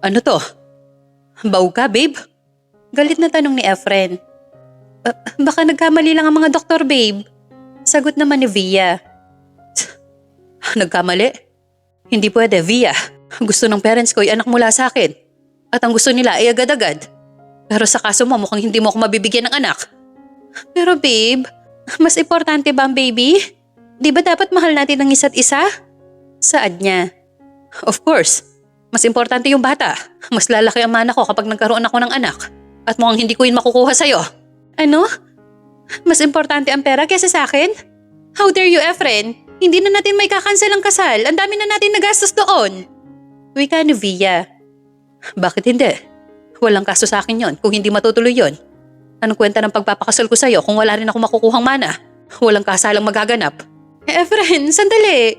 Ano to? Baog ka, babe? Galit na tanong ni Efren. Baka nagkamali lang ang mga doktor, babe. Sagot naman ni Via. Nagkamali? Hindi pwede, Via. Gusto ng parents ko ay anak mula sa akin. At ang gusto nila ay agad-agad. Pero sa kaso mo, mukhang hindi mo ako mabibigyan ng anak. Pero babe, mas importante ba ang baby? Di ba dapat mahal natin ang isa't isa? Saad niya. Of course. Mas importante yung bata. Mas lalaki ang mana ko kapag nagkaroon ako ng anak. At mukhang hindi ko yun makukuha sa'yo. Ano? Mas importante ang pera kaysa sa akin? How dare you, Efren? Hindi na natin may kakansel ang kasal. Ang dami na natin nagastos doon. Wika ni Via. Bakit hindi? Walang kaso sa akin yon kung hindi matutuloy yon. Anong kwenta ng pagpapakasal ko sa'yo kung wala rin ako makukuhang mana? Walang kasalang magaganap. Efren, sandali.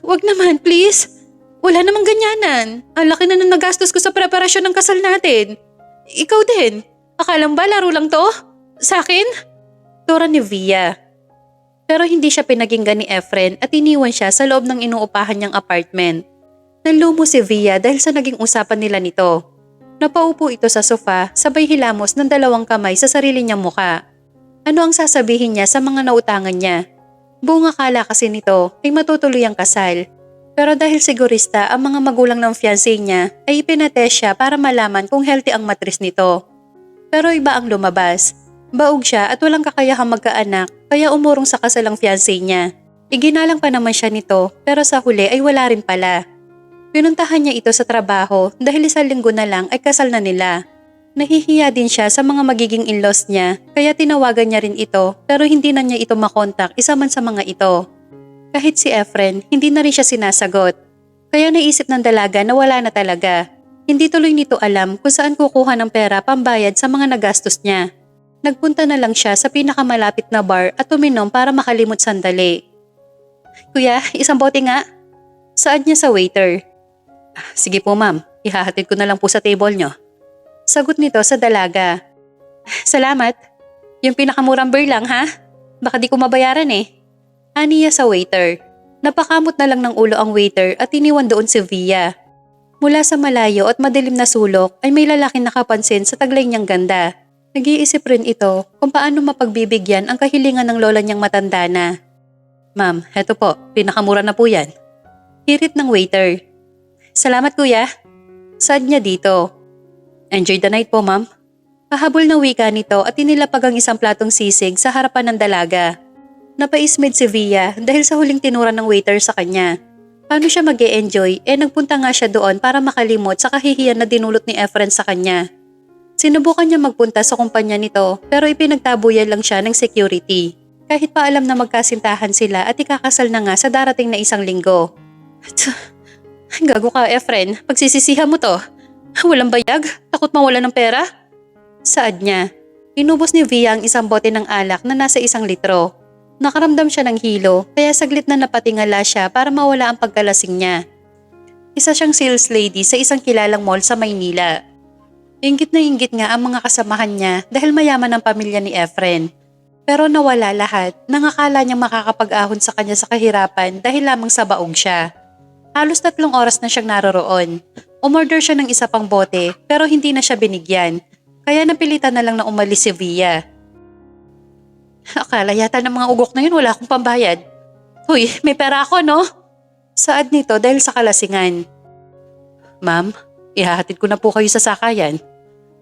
Wag naman, please. Wala namang ganyanan. Ang laki na nagastos ko sa preparasyon ng kasal natin. Ikaw din. Akala mo ba laro lang to? Sa akin? Tura ni Via. Pero hindi siya pinakinggan ni Efren at iniwan siya sa loob ng inuupahan niyang apartment. Nanlumo si Via dahil sa naging usapan nila nito. Napaupo ito sa sofa sabay hilamos ng dalawang kamay sa sarili niyang muka. Ano ang sasabihin niya sa mga nautangan niya? Buong akala kasi nito ay matutuloy ang kasal. Pero dahil sigurista ang mga magulang ng fiancé niya ay ipinatest siya para malaman kung healthy ang matris nito. Pero iba ang lumabas. Baog siya at walang kakayahang magkaanak kaya umurong sa kasal ang fiancé niya. Iginalang pa naman siya nito pero sa huli ay wala rin pala. Pinuntahan niya ito sa trabaho dahil 1 linggo na lang ay kasal na nila. Nahihiya din siya sa mga magiging in-laws niya kaya tinawagan niya rin ito pero hindi na niya ito makontak isa man sa mga ito. Kahit si Efren, hindi na rin siya sinasagot. Kaya naisip ng dalaga na wala na talaga. Hindi tuloy nito alam kung saan kukuha ng pera pambayad sa mga nagastos niya. Nagpunta na lang siya sa pinakamalapit na bar at uminom para makalimot sandali. Kuya, 1 bote nga. Saad niya sa waiter. Sige po ma'am, ihahatid ko na lang po sa table niyo. Sagot nito sa dalaga. Salamat. Yung pinakamurang beer lang ha? Baka di ko mabayaran eh. Aniya sa waiter. Napakamot na lang ng ulo ang waiter at iniwan doon si Via. Mula sa malayo at madilim na sulok ay may lalaking nakapansin sa taglay niyang ganda. Nag-iisip rin ito kung paano mapagbibigyan ang kahilingan ng lola niyang matanda na. Ma'am, heto po, pinakamura na po yan. Hirit ng waiter. Salamat kuya. Saad niya dito. Enjoy the night po ma'am. Pahabol na wika nito at inilapag ang isang platong sisig sa harapan ng dalaga. Napaismid si Via dahil sa huling tinura ng waiter sa kanya. Paano siya mag-e-enjoy nagpunta nga siya doon para makalimot sa kahihiyan na dinulot ni Efren sa kanya. Sinubukan niya magpunta sa kumpanya nito pero ipinagtabuyan lang siya ng security. Kahit pa alam na magkasintahan sila at ikakasal na nga sa darating na 1 linggo. Gago ka Efren, pagsisisihan mo to. Walang bayag? Takot mawala ng pera? Saad niya. Inubos ni Via ang 1 bote ng alak na nasa 1 litro. Nakaramdam siya ng hilo kaya saglit na napatingala siya para mawala ang pagkalasing niya. Isa siyang sales lady sa isang kilalang mall sa Maynila. Inggit na inggit nga ang mga kasamahan niya dahil mayaman ang pamilya ni Efren. Pero nawala lahat nang akala niyang makakapag-ahon sa kanya sa kahirapan dahil lamang sa baog siya. Halos 3 oras na siyang naroroon. Umorder siya ng 1 pang bote pero hindi na siya binigyan. Kaya napilitan na lang na umalis si Via. Akala yata ng mga ugok na yun wala akong pambayad. Huy, may pera ako no? Saad nito dahil sa kalasingan. Ma'am, ihahatid ko na po kayo sa sakayan.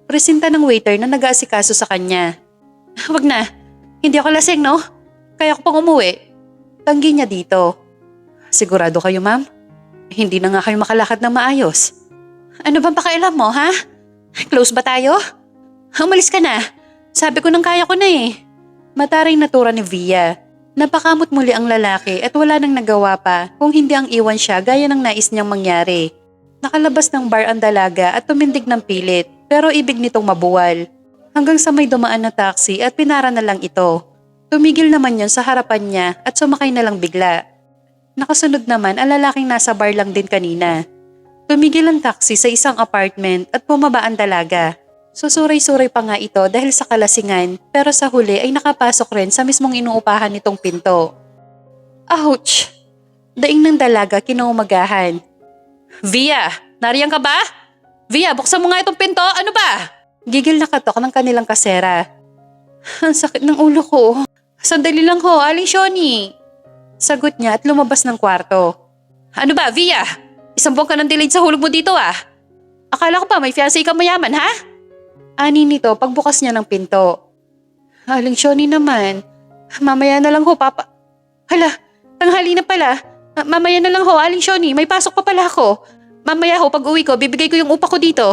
Presenta ng waiter na nag-aasikaso sa kanya. Wag na, hindi ako lasing no? Kaya ko pang umuwi. Tanggi niya dito. Sigurado kayo ma'am? Hindi na nga kayo makalakad ng maayos. Ano bang pakialam mo ha? Close ba tayo? Umalis ka na. Sabi ko nang kaya ko na eh. Mataring natura ni Via. Napakamot muli ang lalaki at wala nang nagawa pa kung hindi ang iwan siya gaya ng nais niyang mangyari. Nakalabas ng bar ang dalaga at tumindig ng pilit pero ibig nitong mabuwal. Hanggang sa may dumaan na taxi at pinara na lang ito. Tumigil naman yon sa harapan niya at sumakay na lang bigla. Nakasunod naman ang lalaking nasa bar lang din kanina. Tumigil ang taxi sa isang apartment at bumaba ang dalaga. Susuray-suray pa nga ito dahil sa kalasingan pero sa huli ay nakapasok rin sa mismong inuupahan nitong pinto. Ouch! Daing ng dalaga kinaumagahan. Via, nariyan ka ba? Via, buksan mo nga itong pinto. Ano ba? Gigil na katok ng kanilang kasera. Ang sakit ng ulo ko. Sandali lang ho, Aling Shoni. Sagot niya at lumabas ng kwarto. Ano ba, Via? Isang buwan ka nang delayed sa hulog mo dito ah. Akala ko pa may fiancé ka mayaman, ha? Ani nito pagbukas niya ng pinto. Aling Shoni naman. Mamaya na lang ho, Papa. Hala, tanghali na pala. Mamaya na lang ho, Aling Shoni. May pasok pa pala ako. Mamaya ho, pag uwi ko, bibigay ko yung upa ko dito.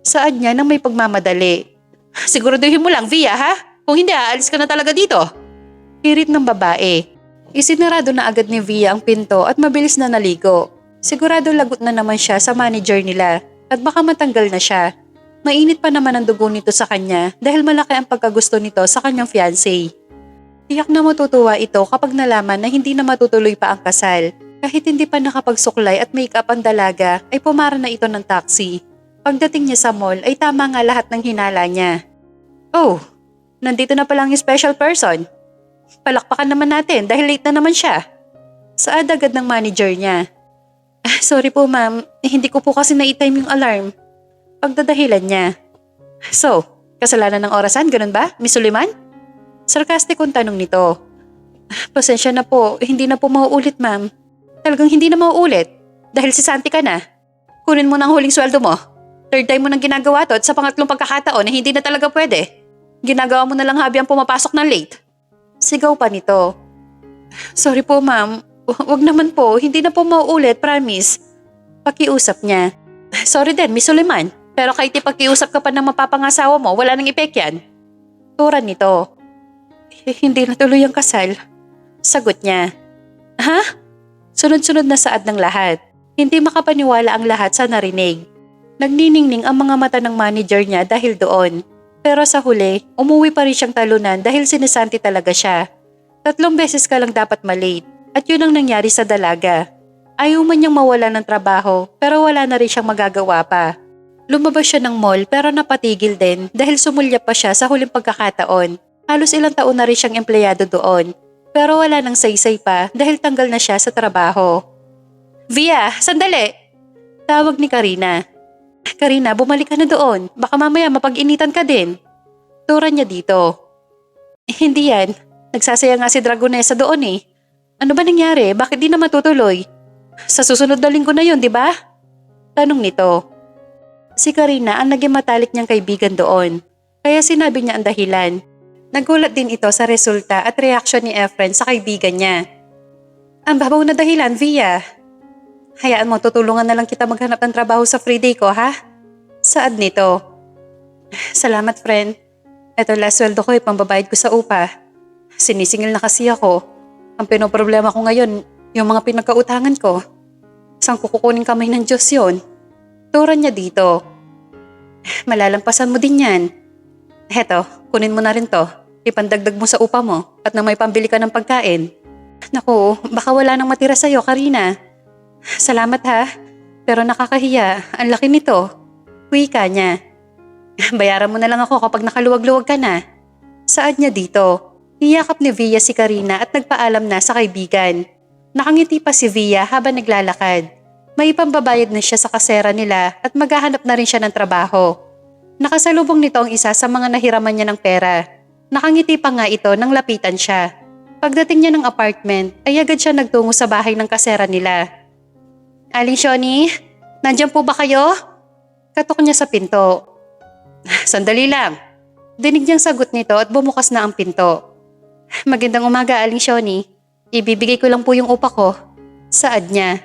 Saad niya nang may pagmamadali. Siguraduhin mo lang, Via, ha? Kung hindi, aalis ka na talaga dito. Pirit ng babae. Isinarado na agad ni Via ang pinto at mabilis na naligo. Sigurado lagot na naman siya sa manager nila at baka matanggal na siya. Mainit pa naman ang dugo nito sa kanya dahil malaki ang pagkagusto nito sa kanyang fiancé. Tiyak na matutuwa ito kapag nalaman na hindi na matutuloy pa ang kasal. Kahit hindi pa nakapagsuklay at make-up ang dalaga ay pumara na ito ng taxi. Pagdating niya sa mall ay tama nga lahat ng hinala niya. Oh, nandito na palang yung special person. Palakpakan naman natin dahil late na naman siya. Saad agad ng manager niya. Sorry po ma'am, hindi ko po kasi na-time yung alarm. Pagdadahilan niya. So, kasalanan ng orasan, ganun ba, Miss Suliman? Sarcastic kong tanong nito. Pasensya na po, hindi na po mauulit ma'am. Talagang hindi na mauulit. Dahil si Santi ka na. Kunin mo na ang huling sweldo mo. Third time mo nang ginagawa to at sa pangatlong pagkakataon na hindi na talaga pwede. Ginagawa mo na lang habi ang pumapasok ng late. Sigaw pa nito. Sorry po ma'am, wag naman po, hindi na po mauulit, promise. Pakiusap niya. Sorry din, Miss Suliman. Pero kahit ipakiusap ka pa ng mapapangasawa mo, wala nang epek yan. Turan nito. Hindi na tuloy ang kasal. Sagot niya. Ha? Sunod-sunod na saad ng lahat. Hindi makapaniwala ang lahat sa narinig. Nagniningning ang mga mata ng manager niya dahil doon. Pero sa huli, umuwi pa rin siyang talunan dahil sinisanti talaga siya. 3 beses ka lang dapat malate at yun ang nangyari sa dalaga. Ayaw man niyang mawala ng trabaho pero wala na rin siyang magagawa pa. Lumabas siya ng mall pero napatigil din dahil sumulyap pa siya sa huling pagkakataon. Halos ilang taon na rin siyang empleyado doon. Pero wala nang saysay pa dahil tanggal na siya sa trabaho. Via, sandali! Tawag ni Karina. Karina, bumalik ka na doon. Baka mamaya mapag-initan ka din. Turan niya dito. Hindi yan. Nagsasaya nga si Dragonesa doon eh. Ano ba nangyari? Bakit di na matutuloy? Sa susunod na linggo na yun, di ba? Tanong nito. Si Karina ang naging matalik niyang kaibigan doon. Kaya sinabi niya ang dahilan. Nagulat din ito sa resulta at reaksyon ni Efren sa kaibigan niya. Ang babaw na dahilan, Via. Hayaan mo, tutulungan na lang kita maghanap ng trabaho sa free day ko, ha? Saad nito. Salamat, friend. Ito last sweldo ko pambabayad ko sa upa. Sinisingil na kasi ako. Ang pinoproblema ko ngayon, yung mga pinagkautangan ko. Saan ko kukunin kamay ng Diyos yun? Turan niya dito. Malalampasan mo din yan. Heto, kunin mo na rin to. Ipandagdag mo sa upa mo at na may pambili ka ng pagkain. Naku, baka wala nang matira sa'yo, Karina. Salamat ha, pero nakakahiya. Ang laki nito. Wika niya. Bayaran mo na lang ako kapag nakaluwag-luwag ka na. Saad niya dito. Niyakap ni Via si Karina at nagpaalam na sa kaibigan. Nakangiti pa si Via habang naglalakad. May pambabayad na siya sa kasera nila at maghahanap na rin siya ng trabaho. Nakasalubong nito ang isa sa mga nahiraman niya ng pera. Nakangiti pa nga ito nang lapitan siya. Pagdating niya ng apartment ay agad siya nagtungo sa bahay ng kasera nila. Aling Shoni, nandiyan po ba kayo? Katok niya sa pinto. Sandali lang. Dinig niyang sagot nito at bumukas na ang pinto. Magandang umaga, Aling Shoni. Ibibigay ko lang po yung upa ko. Saad niya.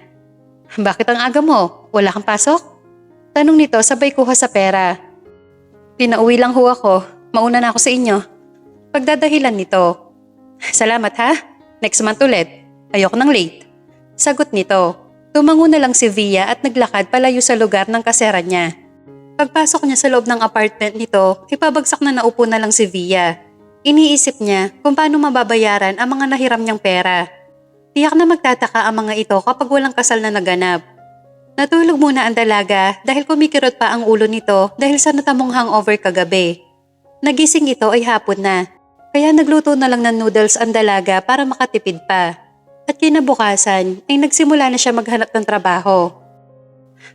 Bakit ang aga mo? Wala kang pasok? Tanong nito sabay kuha sa pera. Pinauwi lang ho ako. Mauna na ako sa inyo. Pagdadahilan nito. Salamat ha. Next month ulit. Ayoko nang late. Sagot nito. Tumango na lang si Via at naglakad palayo sa lugar ng kasera niya. Pagpasok niya sa loob ng apartment nito, ipabagsak na naupo na lang si Via. Iniisip niya kung paano mababayaran ang mga nahiram niyang pera. Tiyak na magtataka ang mga ito kapag walang kasal na naganap. Natulog muna ang dalaga dahil kumikirot pa ang ulo nito dahil sa natamong hangover kagabi. Nagising ito ay hapon na, kaya nagluto na lang ng noodles ang dalaga para makatipid pa. At kinabukasan ay nagsimula na siya maghanap ng trabaho.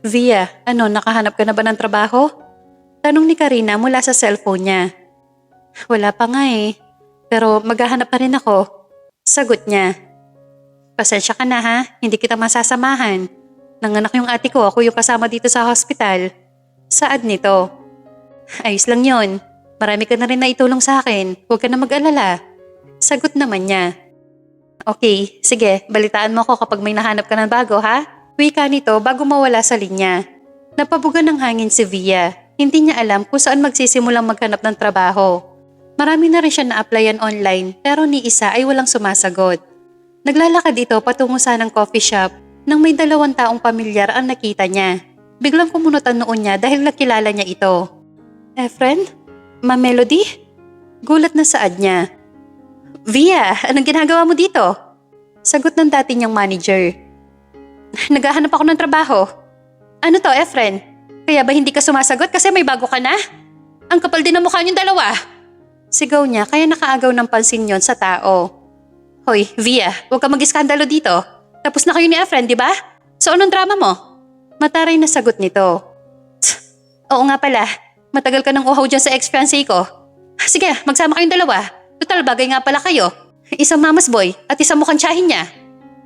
Via, nakahanap ka na ba ng trabaho? Tanong ni Karina mula sa cellphone niya. Wala pa nga eh. Pero maghahanap pa rin ako. Sagot niya. Pasensya ka na ha, hindi kita masasamahan. Nanganak yung ate ko, ako yung kasama dito sa hospital. Saad nito. Ayos lang yon. Marami ka na rin naitulong sa akin, huwag ka na mag-alala. Sagot naman niya. Okay, sige, balitaan mo ako kapag may nahanap ka ng bago ha? Wika nito bago mawala sa linya. Napabugan ng hangin si Via. Hindi niya alam kung saan magsisimulang maghanap ng trabaho. Marami na rin siya na-applyan online pero ni isa ay walang sumasagot. Naglalakad ito patungo sa ng coffee shop nang may 2 taong pamilyar ang nakita niya. Biglang kumunot ang noon niya dahil nakilala niya ito. Friend? Ma Melody? Gulat na saad niya. Via, anong ginagawa mo dito? Sagot ng dati niyang manager. Naghahanap ako ng trabaho. Ano to, Efren? Kaya ba hindi ka sumasagot kasi may bago ka na? Ang kapal din ng mukha niyong dalawa. Sigaw niya kaya nakaagaw ng pansin yon sa tao. Hoy, Via, huwag ka mag-iskandalo dito. Tapos na kayo ni Efren, di ba? So anong drama mo? Mataray na sagot nito. Oo nga pala, matagal ka nang uhaw dyan sa ex-fiancé ko. Sige, magsama kayong dalawa. Total bagay nga pala kayo. Isang mamas boy at isang mukhang tiyahin niya.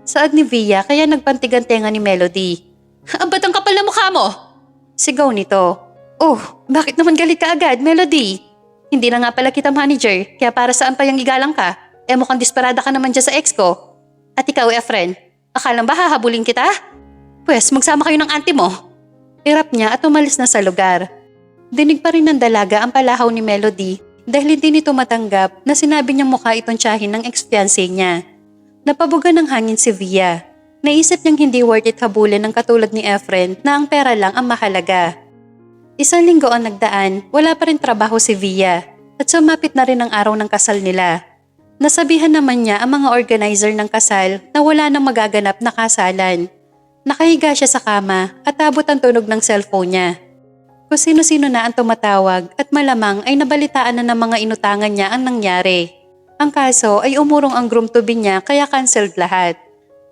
Saad ni Via kaya nagpantigan tenga ni Melody. Ba't ang kapal na mukha mo? Sigaw nito. Oh, bakit naman galit ka agad, Melody? Hindi na nga pala kita manager, kaya para saan pa yung igalang ka? Mukhang disparada ka naman dyan sa ex ko. At ikaw, Efren, akalang ba hahabulin kita? Pwes, magsama kayo ng auntie mo. Irap niya at umalis na sa lugar. Dinig pa rin ng dalaga ang palahaw ni Melody dahil hindi nito matanggap na sinabi niyang mukha itong tiyahin ng ex-fiancé niya. Napabugan ng hangin si Via. Naisip niyang hindi worth it habulin ng katulad ni Efren na ang pera lang ang mahalaga. 1 linggo ang nagdaan, wala pa rin trabaho si Via at sumapit na rin ang araw ng kasal nila. Nasabihan naman niya ang mga organizer ng kasal na wala nang magaganap na kasalan. Nakahiga siya sa kama at abot ang tunog ng cellphone niya. Kung sino-sino na ang tumatawag at malamang ay nabalitaan na ng mga inutangan niya ang nangyari. Ang kaso ay umurong ang groom to be niya kaya cancelled lahat.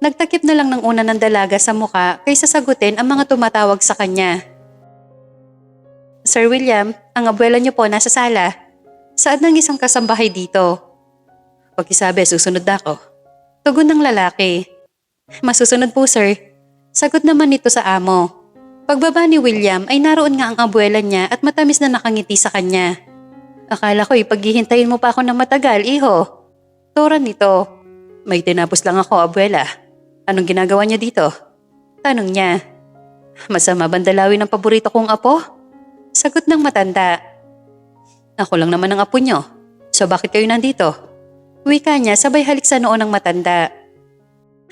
Nagtakip na lang ng una ng dalaga sa muka kaysa sagutin ang mga tumatawag sa kanya. Sir William, ang abuela niyo po nasa sala. Saad ng isang kasambahay dito. Pagkisabi, susunod na ako. Tugon ng lalaki. Masusunod po sir. Sagot naman nito sa amo. Pagbaba ni William ay naroon nga ang abuela niya at matamis na nakangiti sa kanya. Akala ko ipaghihintayin mo pa ako ng matagal, iho. Turan nito. May tinapos lang ako, abuela. Anong ginagawa niya dito? Tanong niya. Masama bandalawin ang paborito kong apo? Sagot ng matanda. Ako lang naman ang apo niyo. So bakit kayo nandito? Wika niya sabay halik sa noon ng matanda.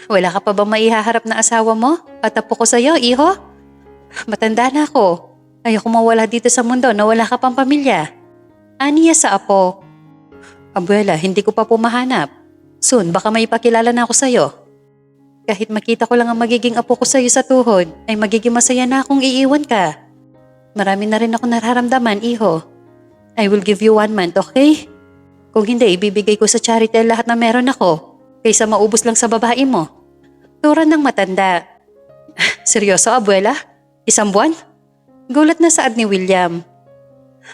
Wala ka pa bang maihaharap na asawa mo? Patapo ko sa'yo, iho? Matanda na ako. Ayoko mawala dito sa mundo na wala ka pang pamilya. Aniya sa apo. Abuela, hindi ko pa pumahanap. Soon, baka may ipakilala na ako sa'yo. Kahit makita ko lang ang magiging apo ko sa'yo sa tuhod, ay magiging masaya na akong iiwan ka. Marami na rin ako nararamdaman, iho. I will give you 1 month, okay? Kung hindi, ibibigay ko sa charity lahat na meron ako, kaysa maubos lang sa babae mo. Turan ng matanda. Seryoso, abuela? 1 buwan? Gulat na saad ni William.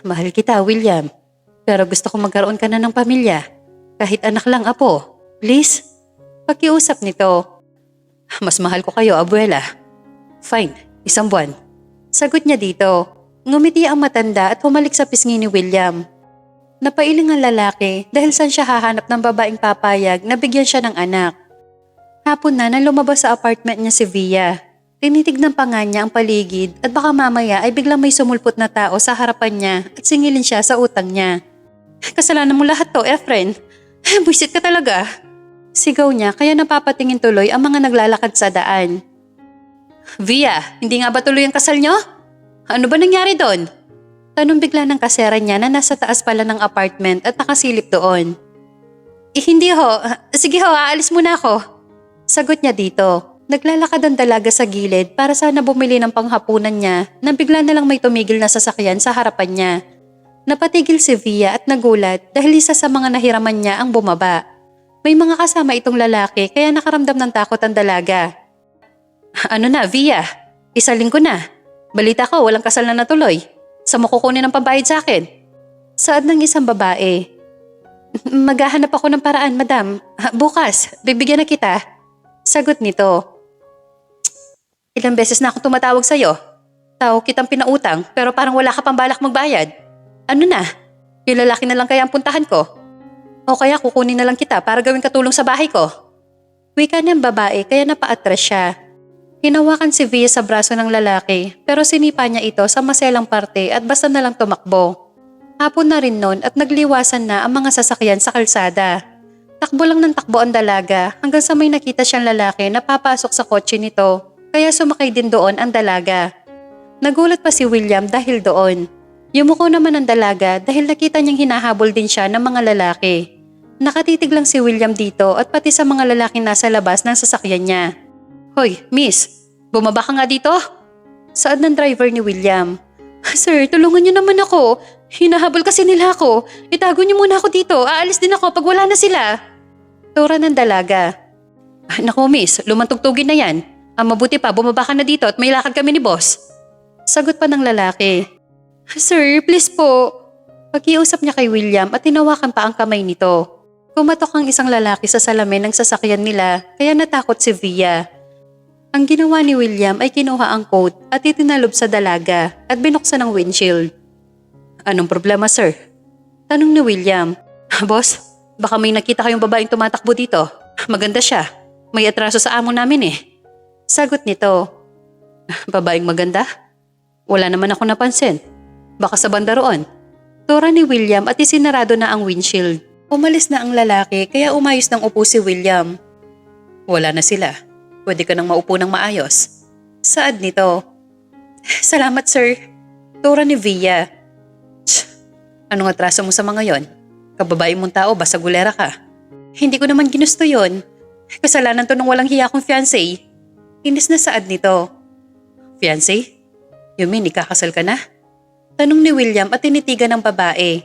Mahal kita, William. Pero gusto ko magkaroon ka na ng pamilya. Kahit anak lang, apo. Please? Pakiusap nito. Mas mahal ko kayo, abuela. Fine, 1 buwan. Sagot niya dito. Ngumiti ang matanda at humalik sa pisngi ni William. Napailing ang lalaki dahil saan siya hahanap ng babaeng papayag na bigyan siya ng anak. Hapon na nang lumabas sa apartment niya si Via. Tinitignan pa nga niya ang paligid at baka mamaya ay biglang may sumulpot na tao sa harapan niya at singilin siya sa utang niya. Kasalanan mo lahat to, Efren. Buisit ka talaga. Sigaw niya kaya napapatingin tuloy ang mga naglalakad sa daan. Via, hindi nga ba tuloy ang kasal niyo? Ano ba nangyari doon? Tanong bigla ng kasera niya na nasa taas pala ng apartment at nakasilip doon. Hindi ho. Sige ho, aalis muna ako. Sagot niya dito. Naglalakad ang dalaga sa gilid para sana bumili ng panghapunan niya nang bigla na lang may tumigil na sasakyan sa harapan niya. Napatigil si Via at nagulat dahil isa sa mga nahiraman niya ang bumaba. May mga kasama itong lalaki kaya nakaramdam ng takot ang dalaga. Ano na, Via? Isang linggo na. Balita ko, walang kasal na natuloy. Sa mo kukunin ng pambayad sa akin? Saad ng isang babae. Maghahanap ako ng paraan, madam. Bukas, bibigyan na kita. Sagot nito. Ilang beses na akong tumatawag sa'yo. Tao kitang pinautang pero parang wala ka pang balak magbayad. Ano na? Yung lalaki na lang kaya ang puntahan ko? O kaya kukunin na lang kita para gawing katulong sa bahay ko? Wika niyang babae kaya napaatras siya. Hinawakan si Via sa braso ng lalaki pero sinipa niya ito sa maselang parte at basta na lang tumakbo. Hapon na rin noon at nagliwasan na ang mga sasakyan sa kalsada. Takbo lang ng takbo ang dalaga hanggang sa may nakita siyang lalaki na papasok sa kotse nito kaya sumakay din doon ang dalaga. Nagulat pa si William dahil doon. Yumuko naman ang dalaga dahil nakita niyang hinahabol din siya ng mga lalaki. Nakatitig lang si William dito at pati sa mga lalaking nasa labas ng sasakyan niya. Hoy, miss, bumaba ka nga dito? Saad ng driver ni William. Sir, tulungan niyo naman ako. Hinahabol kasi nila ako. Itago niyo muna ako dito. Aalis din ako pag wala na sila. Tura ng dalaga. Naku miss, lumantugtugin na yan. Mabuti pa, bumaba ka na dito at may lakad kami ni boss. Sagot pa ng lalaki. Sir, please po. Pakiusap niya kay William at tinawakan pa ang kamay nito. Kumatok ang isang lalaki sa salamin ng sasakyan nila kaya natakot si Via. Ang ginawa ni William ay kinuha ang coat at itinalob sa dalaga at binuksan ang windshield. Anong problema sir? Tanong ni William. Boss, baka may nakita kayong babaeng tumatakbo dito. Maganda siya. May atraso sa amo namin eh. Sagot nito. Babaeng maganda? Wala naman ako napansin. Baka sa banda roon. Tura ni William at isinarado na ang windshield. Umalis na ang lalaki kaya umayos ng upo si William. Wala na sila. Pwede ka nang maupo ng maayos. Saad nito. Salamat sir. Tura ni Via. Anong atraso mo sa mga yon? Kababae mong tao, basta gulera ka. Hindi ko naman ginusto yon. Kasalanan to ng walang hiya kong fiancé. Inis na saad nito. Fiancé? You mean ikakasal ka na? Tanong ni William at tinitigan ng babae.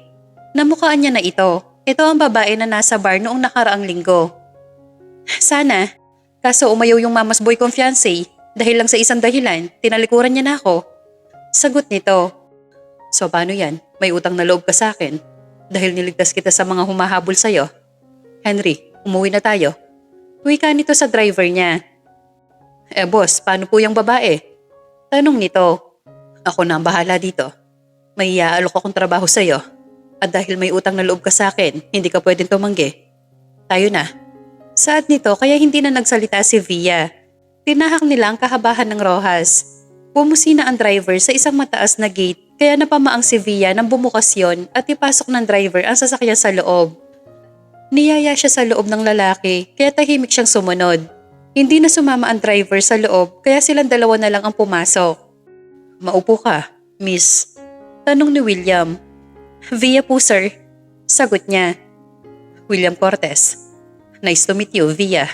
Namukhaan niya na ito. Ito ang babae na nasa bar noong nakaraang linggo. Sana. Kaso umayaw yung mamas boy kong fiancé. Dahil lang sa isang dahilan, tinalikuran niya na ako. Sagot nito. So paano yan? May utang na loob ka sa akin. Dahil niligtas kita sa mga humahabol sa'yo. Henry, umuwi na tayo. Wika nito sa driver niya. Boss, paano po yung babae? Tanong nito. Ako na ang bahala dito. May iaalok akong trabaho sa'yo. At dahil may utang na loob ka sa akin, hindi ka pwedeng tumanggi. Tayo na. Saad nito kaya hindi na nagsalita si Via. Tinahak nila ang kahabahan ng Rojas. Pumusina ang driver sa isang mataas na gate kaya napamaang si Via nang bumukas yon at ipasok ng driver ang sasakyan sa loob. Niyaya siya sa loob ng lalaki kaya tahimik siyang sumunod. Hindi na sumama ang driver sa loob kaya silang dalawa na lang ang pumasok. Maupo ka, miss. Tanong ni William. Via po sir. Sagot niya. William Cortez. Nice to meet you, Via.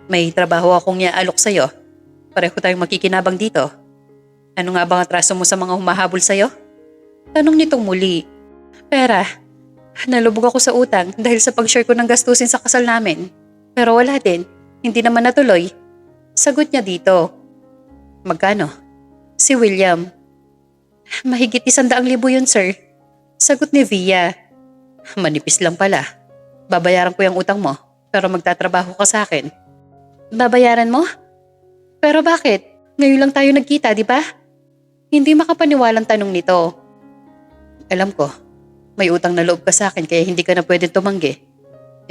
May trabaho akong iaalok sa'yo. Pareho tayong makikinabang dito. Ano nga bang atraso mo sa mga humahabol sa'yo? Tanong nitong muli. Pera. Nalubog ako sa utang dahil sa pag-share ko ng gastusin sa kasal namin. Pero wala din. Hindi naman natuloy. Sagot niya dito. Magkano? Si William. Mahigit 100,000 yun, sir. Sagot ni Via. Manipis lang pala. Babayaran ko yung utang mo, pero magtatrabaho ka sa akin. Babayaran mo? Pero bakit? Ngayon lang tayo nagkita, di ba? Hindi makapaniwalang tanong nito. Alam ko, may utang na loob ka sa akin kaya hindi ka na pwedeng tumanggi.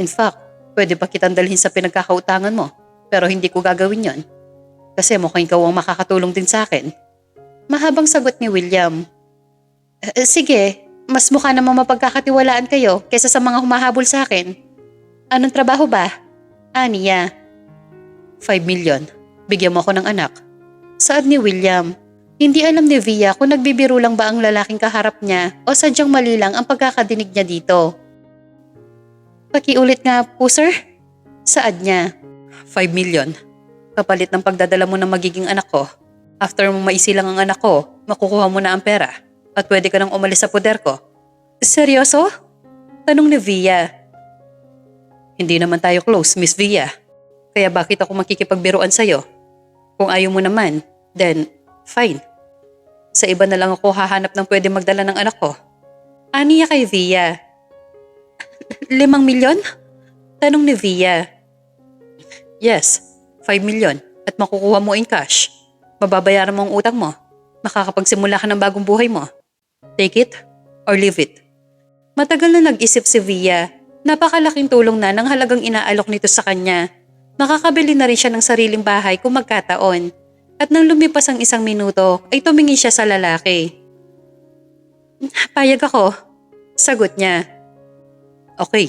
In fact, pwede pa kitang dalhin sa pinagkakautangan mo, pero hindi ko gagawin yon. Kasi mukhang ikaw ang makakatulong din sa akin. Mahabang sagot ni William. Sige, mas mukha namang mapagkakatiwalaan kayo kaysa sa mga humahabol sa akin. Anong trabaho ba? Aniya. 5 million. Bigyan mo ako ng anak. Saad ni William. Hindi alam ni Via kung nagbibiro lang ba ang lalaking kaharap niya o sadyang mali lang ang pagkakadinig niya dito. Pakiulit nga po sir? Saad niya. 5 million. Kapalit ng pagdadala mo ng magiging anak ko. After mong maisilang ang anak ko, makukuha mo na ang pera at pwede ka nang umalis sa poder ko. Seryoso? Tanong ni Via. Hindi naman tayo close, Miss Via. Kaya bakit ako makikipagbiruan sa'yo? Kung ayaw mo naman, Then, fine. Sa iba na lang ako hahanap ng pwede magdala ng anak ko. Aniya kay Via. 5 milyon? Tanong ni Via. Yes, 5 milyon at makukuha mo in cash. Mababayaran mo ang utang mo. Makakapagsimula ka ng bagong buhay mo. Take it or leave it. Matagal na nag-isip si Via. Napakalaking tulong na ng halagang inaalok nito sa kanya. Makakabili na rin siya ng sariling bahay kung magkataon. At nang lumipas ang 1 minuto ay tumingin siya sa lalaki. Payag ako. Sagot niya. Okay,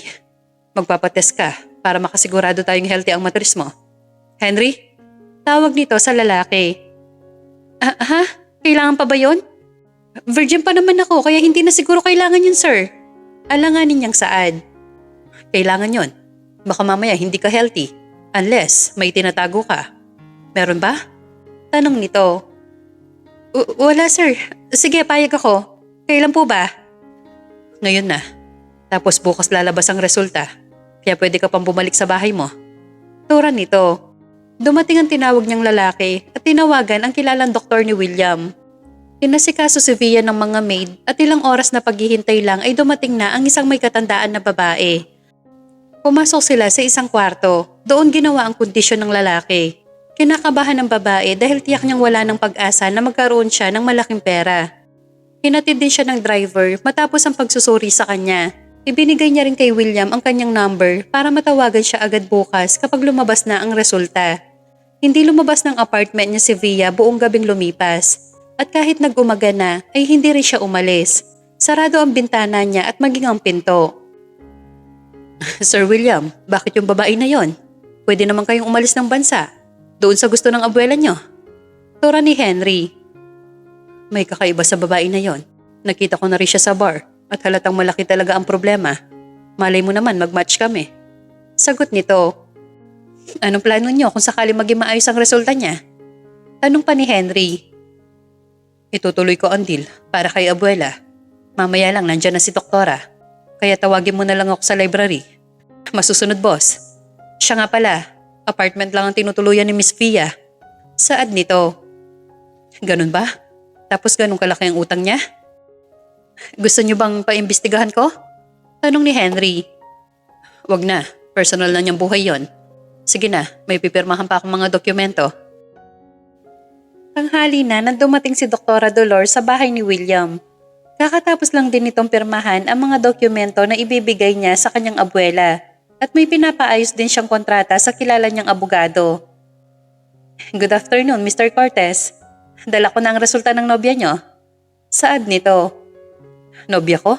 magpapatest ka para makasigurado tayong healthy ang matris mo. Henry? Tawag nito sa lalaki. Ha? Kailangan pa ba yun? Virgin pa naman ako kaya hindi na siguro kailangan yun, sir. Alanganin niyang saad. Kailangan yun. Baka mamaya hindi ka healthy unless may tinatago ka. Meron ba? Tanong nito. Wala, sir. Sige, payag ako. Kailan po ba? Ngayon na. Tapos bukas lalabas ang resulta. Kaya pwede ka pang bumalik sa bahay mo. Tura nito. Dumating ang tinawag niyang lalaki at tinawagan ang kilalang doktor ni William. Inasikaso si Via ng mga maid at ilang oras na paghihintay lang ay dumating na ang isang may katandaan na babae. Pumasok sila sa isang kwarto. Doon ginawa ang kondisyon ng lalaki. Kinakabahan ng babae dahil tiyak niyang wala ng pag-asa na magkaroon siya ng malaking pera. Hinatid din siya ng driver matapos ang pagsusuri sa kanya. Ibinigay niya rin kay William ang kanyang number para matawagan siya agad bukas kapag lumabas na ang resulta. Hindi lumabas ng apartment niya si Via buong gabing lumipas. At kahit nag-umaga na ay hindi rin siya umalis. Sarado ang bintana niya at maging ang pinto. Sir William, bakit yung babae na yon? Pwede naman kayong umalis ng bansa. Doon sa gusto ng abuela niyo. Tura ni Henry. May kakaiba sa babae na yon. Nakita ko na rin siya sa bar at halatang malaki talaga ang problema. Malay mo naman mag-match kami. Sagot nito. Anong plano niyo kung sakali maging maayos ang resulta niya? Tanong pa ni Henry. Itutuloy ko ang deal para kay abuela. Mamaya lang nandyan na si doktora. Kaya tawagin mo na lang ako sa library. Masusunod, boss. Siya nga pala, apartment lang ang tinutuluyan ni Miss Via. Saad nito. Ganun ba? Tapos ganun kalaki ang utang niya? Gusto niyo bang paimbestigahan ko? Tanong ni Henry. Wag na, personal na niyang buhay yon. Sige na, may pipirmahan pa akong mga dokumento. Tanghali na nang dumating si Doktora Dolores sa bahay ni William. Kakatapos lang din nitong pirmahan ang mga dokumento na ibibigay niya sa kanyang abuela at may pinapaayos din siyang kontrata sa kilala niyang abogado. Good afternoon, Mr. Cortez. Dala ko na ang resulta ng nobya niyo. Saad nito. Nobya ko?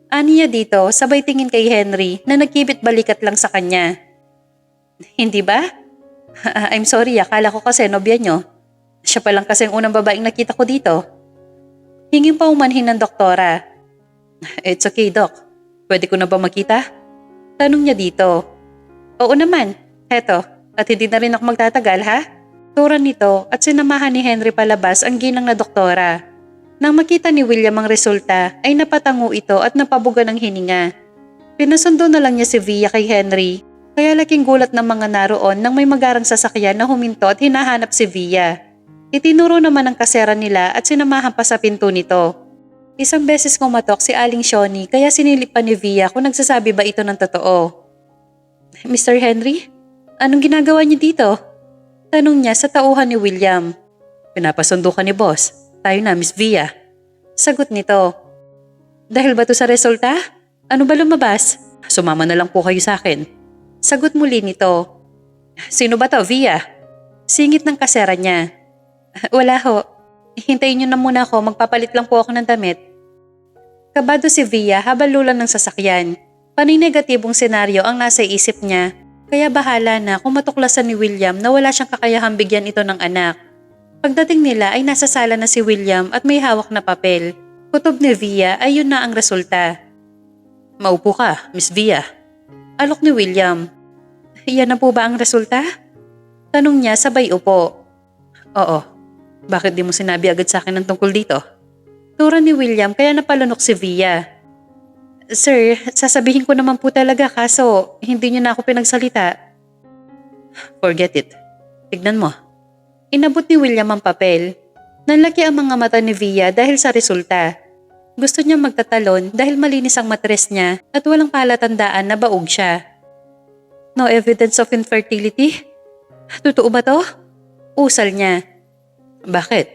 Aniya dito sabay tingin kay Henry na nagkibit balikat lang sa kanya. Hindi ba? I'm sorry, akala ko kasi nobya niyo. Siya pa lang kasi ang unang babaeng nakita ko dito. Hinging pa umanhin ng doktora. It's okay, Doc. Pwede ko na ba makita? Tanong niya dito. Oo naman. Heto, at hindi na rin ako magtatagal, ha? Turan nito at sinamahan ni Henry palabas ang ginang na doktora. Nang makita ni William ang resulta ay napatango ito at napabuga ng hininga. Pinasundo na lang niya si Via kay Henry. Kaya laking gulat ng mga naroon nang may magarang sasakyan na huminto at hinahanap si Via. Itinuro naman ang kasera nila at sinamahan pa sa pinto nito. Isang beses kumatok si Aling Shoni kaya sinilip pa ni Via kung nagsasabi ba ito ng totoo. Mr. Henry, anong ginagawa niyo dito? Tanong niya sa tauhan ni William. Pinapasundo ka ni boss. Tayo na, Miss Via. Sagot nito. Dahil ba to sa resulta? Ano ba lumabas? Sumama na lang po kayo sa akin. Sagot muli nito. Sino ba to, Via? Singit ng kasera niya. Wala ho. Hintayin niyo na muna ako, magpapalit lang po ako ng damit. Kabado si Via habang lulan ng sasakyan. Paninegatibong senaryo ang nasa isip niya. Kaya bahala na kung matuklasan ni William na wala siyang kakayahang bigyan ito ng anak. Pagdating nila ay nasa sala na si William at may hawak na papel. Kutob ni Via ay yun na ang resulta. Maupo ka, Miss Via. Alok ni William. Yan na po ba ang resulta? Tanong niya sabay upo. Oo. Bakit di mo sinabi agad sa akin ng tungkol dito? Tura ni William kaya napalunok si Via. Sir, sasabihin ko naman po talaga kaso hindi niyo na ako pinagsalita. Forget it. Tignan mo. Inabot ni William ang papel. Nanlaki ang mga mata ni Via dahil sa resulta. Gusto niya magtatalon dahil malinis ang matres niya at walang palatandaan na baog siya. No evidence of infertility? Totoo ba to? Usal niya. Bakit?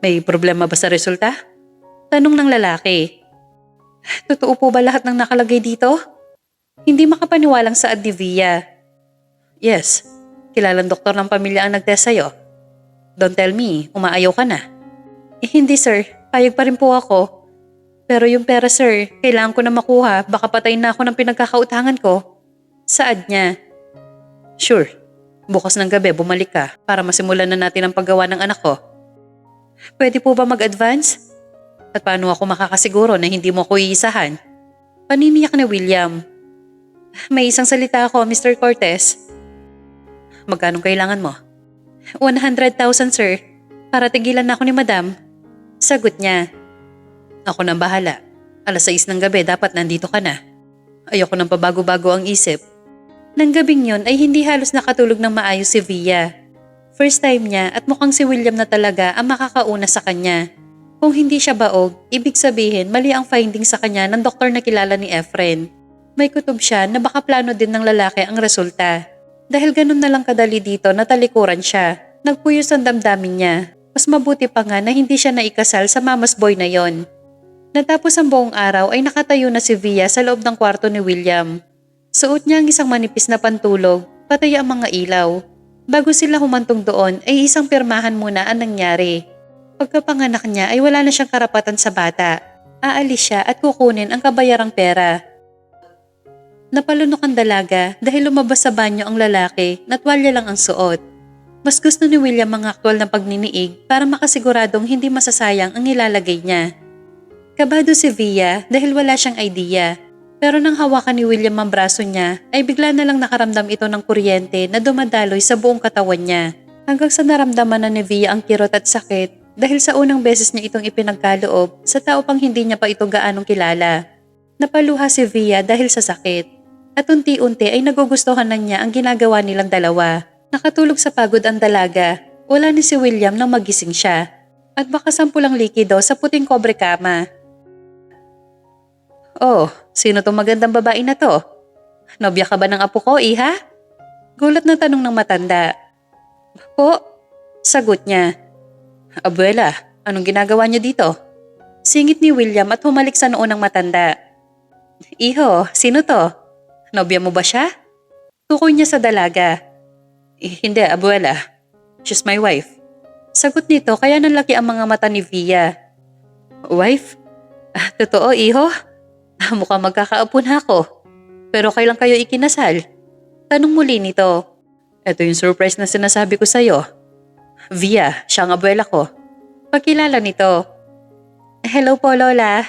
May problema ba sa resulta? Tanong ng lalaki. Totoo po ba lahat ng nakalagay dito? Hindi makapaniwalang saad ni Via. Yes, kilalang doktor ng pamilya ang nagtest sa'yo. Don't tell me, umaayaw ka na. Hindi sir, payag pa rin po ako. Pero yung pera sir, kailangan ko na makuha, baka patayin na ako ng pinagkakautangan ko. Saad niya. Sure, bukas ng gabi bumalik ka para masimulan na natin ang paggawa ng anak ko. Pwede po ba mag-advance? At paano ako makakasiguro na hindi mo ako iisahan? Paniniyak na William. May isang salita ako, Mr. Cortez. Magkano kailangan mo? 100,000 sir, para tigilan na ako ni madam. Sagot niya. Ako nang bahala. 6:00 ng gabi dapat nandito ka na. Ayoko nang pabago-bago ang isip. Nang gabing yon ay hindi halos nakatulog ng maayos si Via. First time niya at mukhang si William na talaga ang makakauna sa kanya. Kung hindi siya baog, ibig sabihin mali ang finding sa kanya ng doktor na kilala ni Efren. May kutob siya na baka plano din ng lalaki ang resulta. Dahil ganun na lang kadali dito na talikuran siya. Nagpuyos ang damdamin niya. Mas mabuti pa nga na hindi siya naikasal sa mama's boy na yon. Natapos ang buong araw ay nakatayo na si Via sa loob ng kwarto ni William. Suot niya ang isang manipis na pantulog, patay ang mga ilaw. Bago sila humantong doon ay isang pirmahan muna ang nangyari. Pagkapanganak niya ay wala na siyang karapatan sa bata. Aalis siya at kukunin ang kabayarang pera. Napalunok ang dalaga dahil lumabas sa banyo ang lalaki na tuwalya lang ang suot. Mas gusto ni William mga aktwal na pagniniig para makasiguradong hindi masasayang ang ilalagay niya. Kabado si Via dahil wala siyang idea. Pero nang hawakan ni William ang braso niya ay bigla na lang nakaramdam ito ng kuryente na dumadaloy sa buong katawan niya. Hanggang sa naramdaman na ni Via ang kirot at sakit dahil sa unang beses niya itong ipinagkaloob sa tao pang hindi niya pa ito gaanong kilala. Napaluha si Via dahil sa sakit. At unti-unti ay nagugustuhan na niya ang ginagawa nilang dalawa. Nakatulog sa pagod ang dalaga. Wala ni si William nang magising siya. At baka sampulang likido sa puting kobre kama. Oh, sino tong magandang babae na to? Nobya ka ba ng apo ko, iha? Gulat na tanong ng matanda. Po, sagot niya. Abuela, anong ginagawa niyo dito? Singit ni William at humalik sa noo ng matanda. Iho, sino to? Nobya mo ba siya? Tukoy niya sa dalaga. Hindi, abuela. She's my wife. Sagot nito kaya nanlaki ang mga mata ni Via. Wife? Totoo, iho? Mukhang magkakaapon ako. Pero kailan kayo ikinasal? Tanong muli nito. Ito yung surprise na sinasabi ko sa'yo. Via, siya ang abuela ko. Pagkilala nito. Hello po, Lola.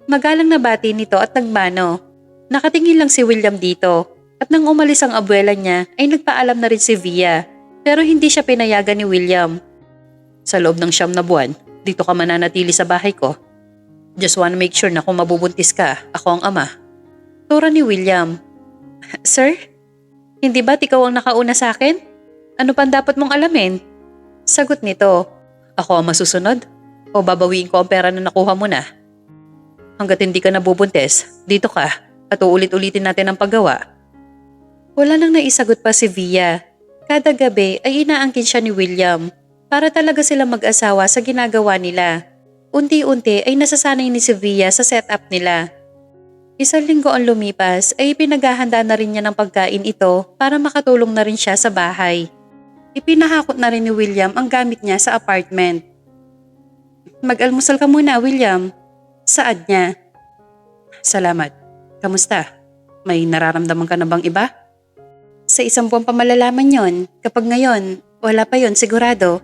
Magalang na bati nito at nagmano. Nakatingin lang si William dito. At nang umalis ang abuela niya ay nagpaalam na rin si Via. Pero hindi siya pinayagan ni William. Sa loob ng 9 na buwan, dito ka mananatili sa bahay ko. Just wanna make sure na kung mabubuntis ka, ako ang ama. Tura ni William. Sir? Hindi ba't ikaw ang nakauna sa akin? Ano pang dapat mong alamin? Sagot nito. Ako ang masusunod? O babawiin ko ang pera na nakuha mo na? Hanggat hindi ka nabubuntis, dito ka at uulit-ulitin natin ang paggawa. Wala nang naisagot pa si Via. Kada gabi ay inaangkin siya ni William para talaga silang mag-asawa sa ginagawa nila. Unti-unti ay nasasanay ni si Via sa setup nila. 1 linggo ang lumipas ay ipinaghahanda na rin niya ng pagkain ito para makatulong na rin siya sa bahay. Ipinahakot na rin ni William ang gamit niya sa apartment. Mag-almusal ka muna, William. Saad niya. Salamat. Kamusta? May nararamdaman ka na bang iba? Sa 1 buwan pa malalaman yon. Kapag ngayon, wala pa yon sigurado.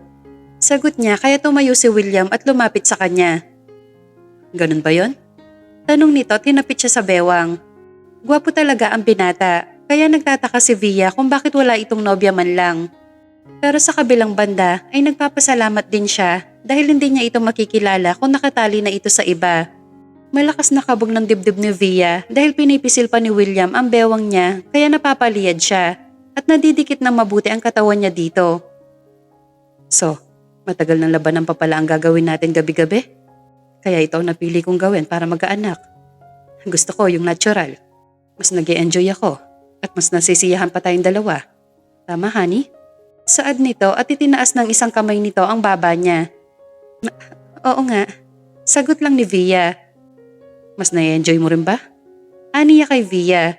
Sagot niya kaya tumayo si William at lumapit sa kanya. Ganun ba yon? Tanong nito at tinapit siya sa bewang. Gwapo talaga ang binata, kaya nagtataka si Via kung bakit wala itong nobya man lang. Pero sa kabilang banda ay nagpapasalamat din siya dahil hindi niya ito makikilala kung nakatali na ito sa iba. Malakas na kabog ng dibdib ni Via dahil pinipisil pa ni William ang bewang niya kaya napapaliyad siya at nadidikit ng mabuti ang katawan niya dito. So, matagal ng labanan pa pala ang gagawin natin gabi-gabi? Kaya ito ang napili kong gawin para magkaanak. Gusto ko yung natural. Mas nag-e-enjoy ako at mas nasisiyahan pa tayong dalawa. Tama, honey? Saad nito at itinaas ng isang kamay nito ang baba niya. Oo nga. Sagot lang ni Via. Mas na-enjoy mo rin ba? Aniya kay Via.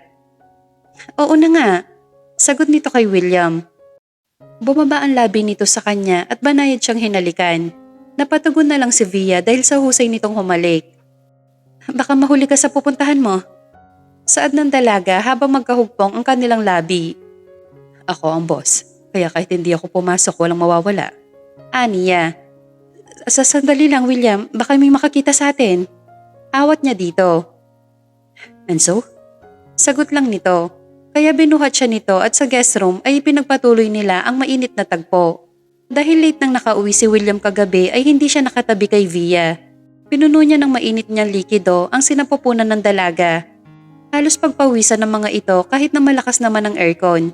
Oo na nga. Sagot nito kay William. Bumaba ang labi nito sa kanya at banayad siyang hinalikan. Napatugon na lang si Via dahil sa husay nitong humalik. Baka mahuli ka sa pupuntahan mo. Saad ng dalaga habang magkahugpong ang kanilang labi. Ako ang boss, kaya kahit hindi ako pumasok walang mawawala. Aniya. Sa sandali lang William, baka may makakita sa atin. Awat niya dito. And so? Sagot lang nito. Kaya binuhat siya nito at sa guest room ay pinagpatuloy nila ang mainit na tagpo. Dahil late nang nakauwi si William kagabi ay hindi siya nakatabi kay Via. Pinuno niya ng mainit niyang likido ang sinapupunan ng dalaga. Halos pagpawisan ng mga ito kahit na malakas naman ang aircon.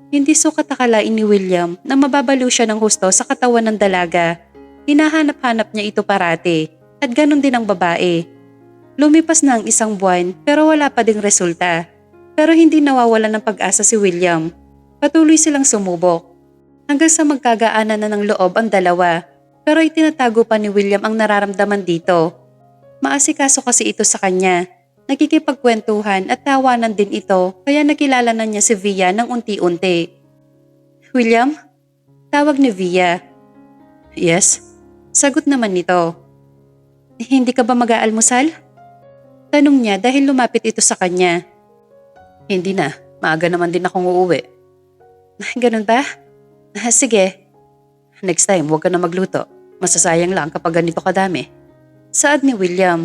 Hindi sukat akalain ni William na mababaliw siya ng husto sa katawan ng dalaga. Hinahanap-hanap niya ito parati at ganun din ang babae. Lumipas na ang isang buwan pero wala pa ding resulta. Pero hindi nawawalan ng pag-asa si William. Patuloy silang sumubok. Hanggang sa magkagaanan na ng loob ang dalawa. Pero itinatago pa ni William ang nararamdaman dito. Maasikaso kasi ito sa kanya. Nakikipagkwentuhan at tawanan din ito kaya nakilala na niya si Via ng unti-unti. William? Tawag ni Via. Yes? Sagot naman nito. Hindi ka ba mag-aalmusal? Tanong niya dahil lumapit ito sa kanya. Hindi na, maaga naman din akong uuwi. Ganun ba? Sige. Next time, huwag ka na magluto. Masasayang lang kapag ganito kadami. Saad ni William.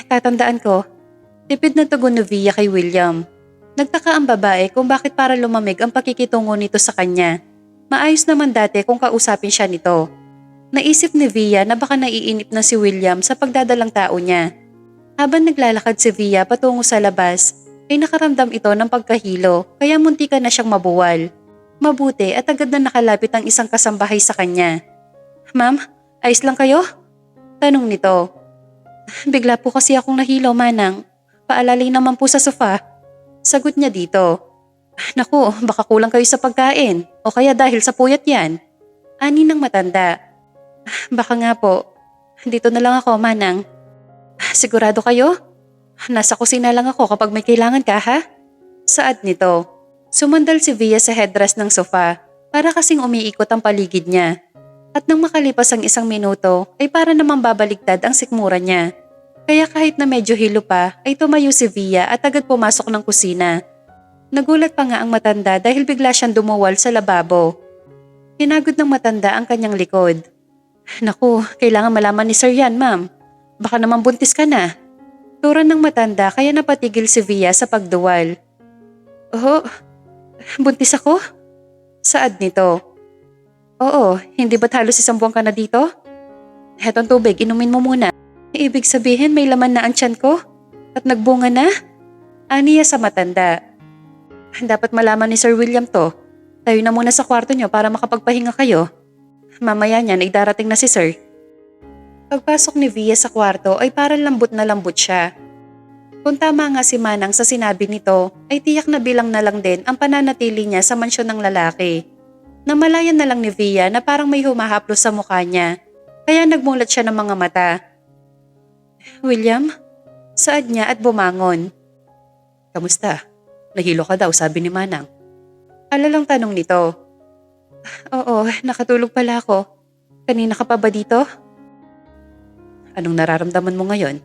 Tatandaan ko. Tipid na tugon ni Via kay William. Nagtaka ang babae kung bakit para lumamig ang pakikitungo nito sa kanya. Maayos naman dati kung kausapin siya nito. Naisip ni Via na baka naiinip na si William sa pagdadalang tao niya. Habang naglalakad si Via patungo sa labas, ay nakaramdam ito ng pagkahilo kaya muntikan na siyang mabuwal. Mabuti at agad na nakalapit ang isang kasambahay sa kanya. Ma'am, ayos lang kayo? Tanong nito. Bigla po kasi akong nahilo, Manang. Paalalay naman po sa sofa. Sagot niya dito. Naku, baka kulang kayo sa pagkain o kaya dahil sa puyat yan. Ani ng matanda. Baka nga po. Dito na lang ako, Manang. Sigurado kayo? Nasa kusina lang ako kapag may kailangan ka, ha? Saad nito. Sumandal si Via sa headrest ng sofa para kasing umiikot ang paligid niya. At nang makalipas ang isang minuto ay para namang babaligtad ang sikmura niya. Kaya kahit na medyo hilo pa ay tumayo si Via at agad pumasok ng kusina. Nagulat pa nga ang matanda dahil bigla siyang dumuwal sa lababo. Hinagod ng matanda ang kanyang likod. Naku, kailangan malaman ni Sir yan, ma'am. Baka naman buntis ka na. Turan ng matanda kaya napatigil si Via sa pagduwal. Oh, buntis ako? Saad nito. Oo, hindi ba't halos isang buwan ka na dito? Hetong tubig, inumin mo muna. Ibig sabihin may laman na ang tiyan ko? At nagbunga na? Aniya sa matanda. Dapat malaman ni Sir William to. Tayo na muna sa kwarto niyo para makapagpahinga kayo. Mamaya niyan ay darating na si Sir. Pagpasok ni Via sa kwarto ay parang lambot na lambot siya. Kung tama nga si Manang sa sinabi nito, ay tiyak na bilang na lang din ang pananatili niya sa mansyon ng lalaki. Namalayan na lang ni Via na parang may humahaplos sa mukha niya, kaya nagmulat siya ng mga mata. William? Saad niya at bumangon. Kamusta? Nahilo ka daw, sabi ni Manang. Alalang tanong nito. Oo, nakatulog pala ako. Kanina ka pa ba dito? Anong nararamdaman mo ngayon?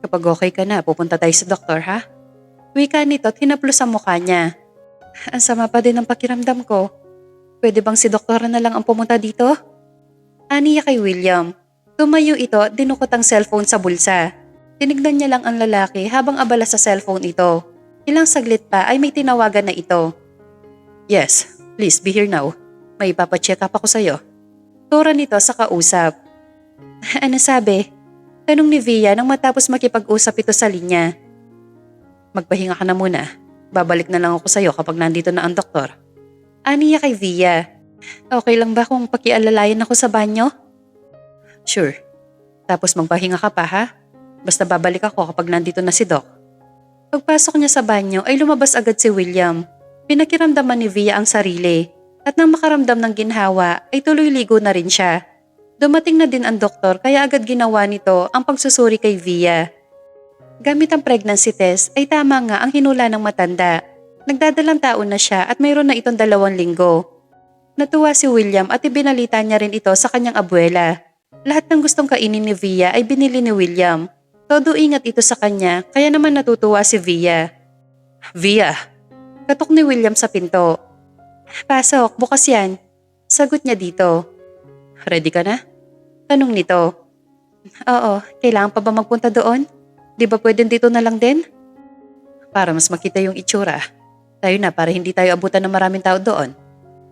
Kapag okay ka na, pupunta tayo sa doktor, ha? Wika nito at hinaplos ang mukha niya. Ang sama pa din ang pakiramdam ko. Pwede bang si doktora na lang ang pumunta dito? Aniya kay William. Tumayo ito at dinukot ang cellphone sa bulsa. Tinignan niya lang ang lalaki habang abala sa cellphone ito. Ilang saglit pa ay may tinawagan na ito. Yes, please be here now. May ipapacheck up ako sa'yo. Tura nito sa kausap. Ano sabi? Tanong ni Via nang matapos makipag-usap ito sa linya. Magpahinga ka na muna. Babalik na lang ako sa'yo kapag nandito na ang doktor. Aniya kay Via. Okay lang ba kung pakialalayan ako sa banyo? Sure. Tapos magpahinga ka pa ha? Basta babalik ako kapag nandito na si Doc. Pagpasok niya sa banyo ay lumabas agad si William. Pinakiramdaman ni Via ang sarili at nang makaramdam ng ginhawa ay tuloy ligo na rin siya. Dumating na din ang doktor kaya agad ginawa nito ang pagsusuri kay Via. Gamit ang pregnancy test ay tama nga ang hinula ng matanda. Nagdadalang taon na siya at mayroon na itong 2 linggo. Natuwa si William at ibinalita niya rin ito sa kanyang abuela. Lahat ng gustong kainin ni Via ay binili ni William. Todo ingat ito sa kanya kaya naman natutuwa si Via. Via, katok ni William sa pinto. Pasok, bukas yan. Sagot niya dito. Ready ka na? Tanong nito. Oo, kailangan pa ba magpunta doon? Di ba pwedeng dito na lang din? Para mas makita yung itsura. Tayo na para hindi tayo abutan ng maraming tao doon.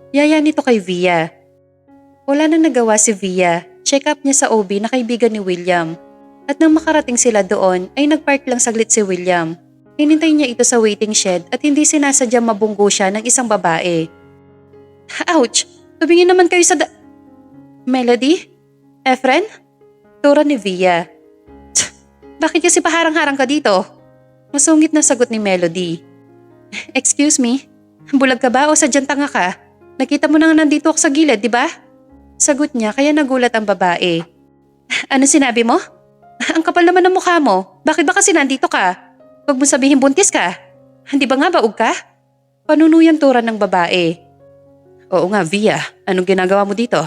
Yaya nito kay Via. Wala nang nagawa si Via. Check up niya sa OB na kaibigan ni William. At nang makarating sila doon ay nagpark lang saglit si William. Hinintay niya ito sa waiting shed at hindi sinasadya mabunggo siya ng isang babae. Ouch! Tumingin naman kayo sa Melody? Efren? Tura ni Via. Bakit kasi paharang-harang ka dito? Masungit na sagot ni Melody. Excuse me? Bulag ka ba o sadyang tanga ka? Nakita mo na nga nandito ako sa gilid, di ba? Sagot niya kaya nagulat ang babae. Ano sinabi mo? Ang kapal naman ng mukha mo. Bakit ba kasi nandito ka? Huwag mo sabihin buntis ka. Hindi ba nga baog ka? Panunuyan tura ng babae. Oo nga, Via. Anong ginagawa mo dito?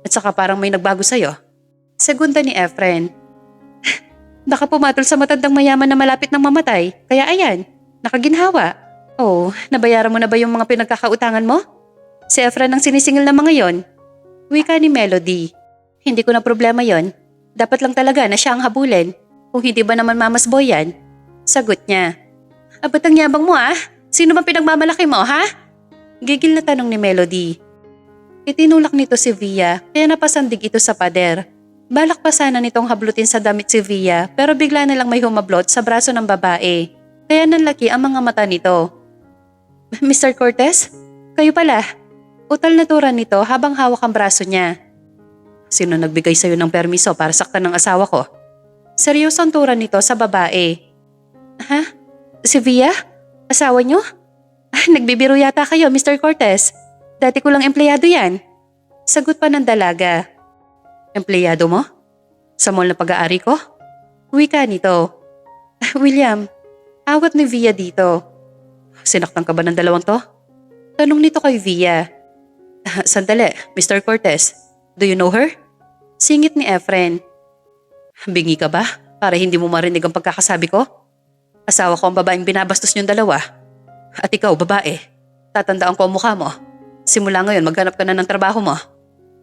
At saka parang may nagbago sa'yo. Segunda ni Efren. Baka pumatol sa matandang mayaman na malapit ng mamatay. Kaya ayan, nakaginhawa. Oh, nabayaran mo na ba yung mga pinagkakautangan mo? Si Efren ang sinisingil na mga yon. Wika ni Melody. Hindi ko na problema yon. Dapat lang talaga na siya ang habulin. Kung hindi ba naman mamas boy yan? Sagot niya. Abat ang yabang mo ah? Sino bang pinagmamalaki mo ha? Gigil na tanong ni Melody. Itinulak nito si Via kaya napasandig ito sa pader. Balak pa sana nitong hablutin sa damit si Via pero bigla na lang may humablot sa braso ng babae. Kaya nanlaki ang mga mata nito. Mr. Cortez? Kayo pala. Utal na tura nito habang hawak ang braso niya. Sino nagbigay sa'yo ng permiso para saktan ng asawa ko? Seryosong tura nito sa babae. Ha? Si Via? Asawa niyo? Nagbibiro yata kayo, Mr. Cortez. Dati ko lang empleyado yan. Sagot pa ng dalaga. Empleyado mo? Sa mall na pag-aari ko? Wika nito. William, awat ni Via dito. Sinaktan ka ba ng dalawang to? Tanong nito kay Via. Sandali, Mr. Cortez. Do you know her? Singit ni Efren. Bingi ka ba? Para hindi mo marinig ang pagkakasabi ko? Asawa ko ang babaeng binabastos niyong dalawa. At ikaw, babae. Tatandaan ko ang mukha mo. Simula ngayon, maghanap ka na ng trabaho mo.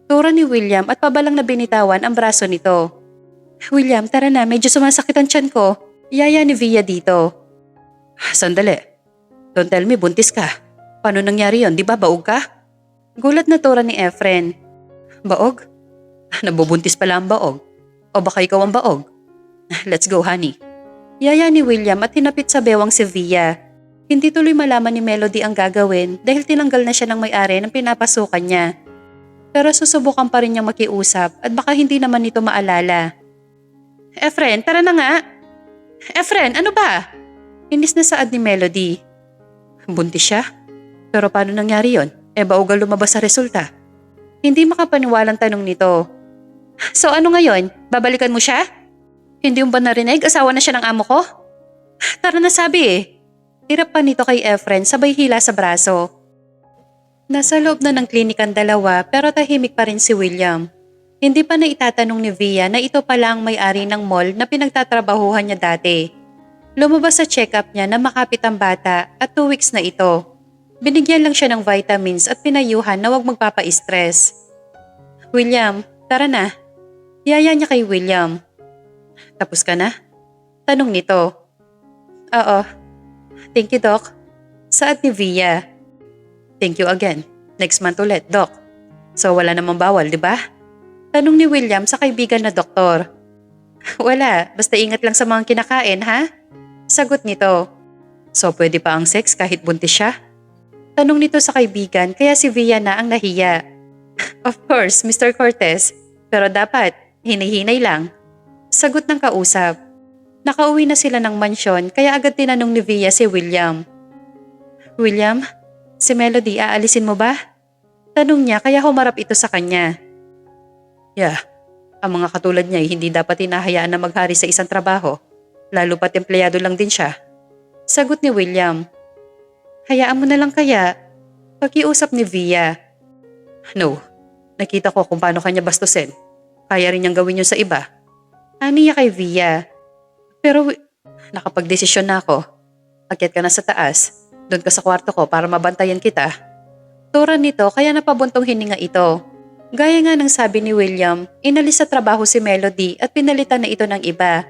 Tura ni William at pabalang na binitawan ang braso nito. William, tara na. Medyo sumasakit ang tiyan ko. Yaya ni Via dito. Sandali. Don't tell me buntis ka. Paano nangyari yon? Di ba baog ka? Gulat na tura ni Efren. Baog? Nabubuntis pala ang baog. O baka ikaw ang baog? Let's go, honey. Yaya ni William at hinapit sa bewang si Via. Hindi tuloy malaman ni Melody ang gagawin dahil tinanggal na siya ng may-ari ng pinapasukan niya. Pero susubukan pa rin niyang makiusap at baka hindi naman ito maalala. Efren, tara na nga. Efren, ano ba? Inis na saad ni Melody. Buntis siya? Pero paano nangyari yon? Baog ang lumabas sa resulta. Hindi makapaniwalang tanong nito. So ano ngayon? Babalikan mo siya? Hindi mo ba narinig? Asawa na siya ng amo ko? Tara na sabi eh. Hirap pa nito kay Efren sabay hila sa braso. Nasa loob na ng klinik ang dalawa pero tahimik pa rin si William. Hindi pa na itatanong ni Via na ito pala ang may-ari ng mall na pinagtatrabahuhan niya dati. Lumabas sa check-up niya na makapit ang bata at 2 weeks na ito. Binigyan lang siya ng vitamins at pinayuhan na huwag magpapa-stress. William, tara na. Yaya niya kay William. Tapos ka na? Tanong nito. Oo. Thank you, Doc. Saad ni Via. Thank you again. Next month ulit, Doc. So wala namang bawal, di ba? Tanong ni William sa kaibigan na doktor. Wala, basta ingat lang sa mga kinakain, ha? Sagot nito. So pwede pa ang sex kahit buntis siya? Tanong nito sa kaibigan kaya si Via na ang nahiya. Of course, Mr. Cortez. Pero dapat, hinay-hinay lang. Sagot ng kausap. Nakauwi na sila ng mansyon kaya agad tinanong ni Via si William. William, si Melody aalisin mo ba? Tanong niya kaya humarap ito sa kanya. Yeah, ang mga katulad niya ay hindi dapat hinahayaan na maghari sa isang trabaho. Lalo pat empleyado lang din siya. Sagot ni William. Hayaan mo na lang kaya. Pakiusap ni Via. No, nakita ko kung paano kanya bastusin. Kaya rin niyang gawin yun sa iba. Aniya kay Via. Pero nakapagdesisyon na ako. Akyat ka na sa taas. Doon ka sa kwarto ko para mabantayan kita. Tura nito kaya napabuntong hininga ito. Gaya nga ng sabi ni William, inalis sa trabaho si Melody at pinalitan na ito ng iba.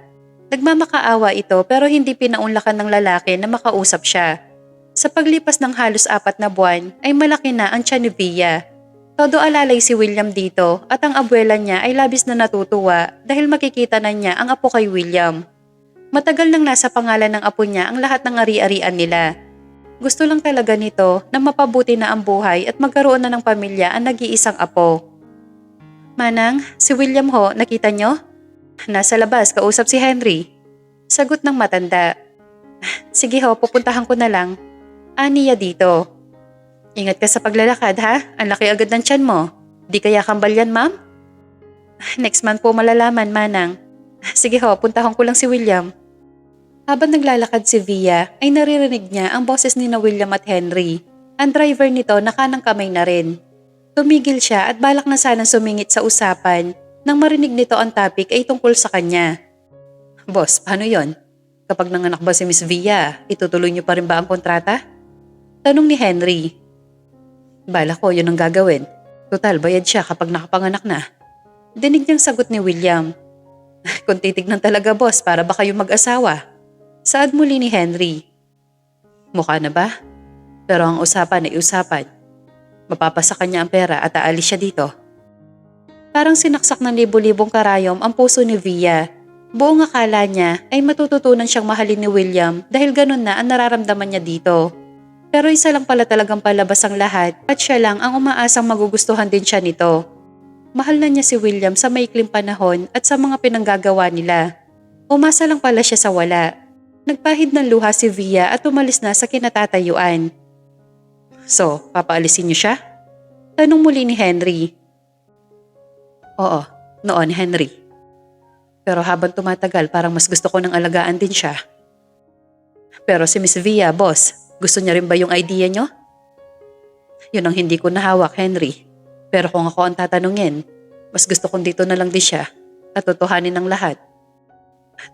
Nagmamakaawa ito pero hindi pinaunlakan ng lalaki na makausap siya. Sa paglipas ng halos 4 na buwan ay malaki na ang tiyan ni Via. Todo alalay si William dito at ang abuela niya ay labis na natutuwa dahil makikita na niya ang apo kay William. Matagal nang nasa pangalan ng apo niya ang lahat ng ari-arian nila. Gusto lang talaga nito na mapabuti na ang buhay at magkaroon na ng pamilya ang nag-iisang apo. Manang, si William ho, nakita nyo? Nasa labas, kausap si Henry. Sagot ng matanda. Sige ho, pupuntahan ko na lang. Aniya dito. Ingat ka sa paglalakad ha, ang laki agad ng tiyan mo. Di kaya kambal yan, ma'am? Next month po malalaman, Manang. Sige ho, puntahan ko lang si William. Habang naglalakad si Via, ay naririnig niya ang boses ni na William at Henry. Ang driver nito nakanang kamay na rin. Tumigil siya at balak na sanang sumingit sa usapan nang marinig nito ang topic ay tungkol sa kanya. Boss, paano yon? Kapag nanganak ba si Miss Via, itutuloy niyo pa rin ba ang kontrata? Tanong ni Henry. Bala ko, yun ang gagawin. Total, bayad siya kapag nakapanganak na. Dinig niyang sagot ni William. Kung titignan talaga boss, para ba kayo mag-asawa? Saad muli ni Henry. Mukha na ba? Pero ang usapan ay usapan. Mapapasa kanya ang pera at aalis siya dito. Parang sinaksak ng libo-libong karayom ang puso ni Via. Buong akala niya ay matututunan siyang mahalin ni William dahil ganun na ang nararamdaman niya dito. Pero isa lang pala talagang palabas ang lahat at siya lang ang umaasang magugustuhan din siya nito. Mahal na niya si William sa maikling panahon at sa mga pinanggagawa nila. Umasa lang pala siya sa wala. Nagpahid ng luha si Via at umalis na sa kinatatayuan. So, papaalisin niyo siya? Tanong muli ni Henry. Oo, noon Henry. Pero habang tumatagal parang mas gusto ko ng alagaan din siya. Pero si Miss Via, boss, gusto niya rin ba yung idea niyo? Yun ang hindi ko nahawak, Henry. Pero kung ako ang tatanungin, mas gusto kong dito na lang din siya at totohanin ang lahat.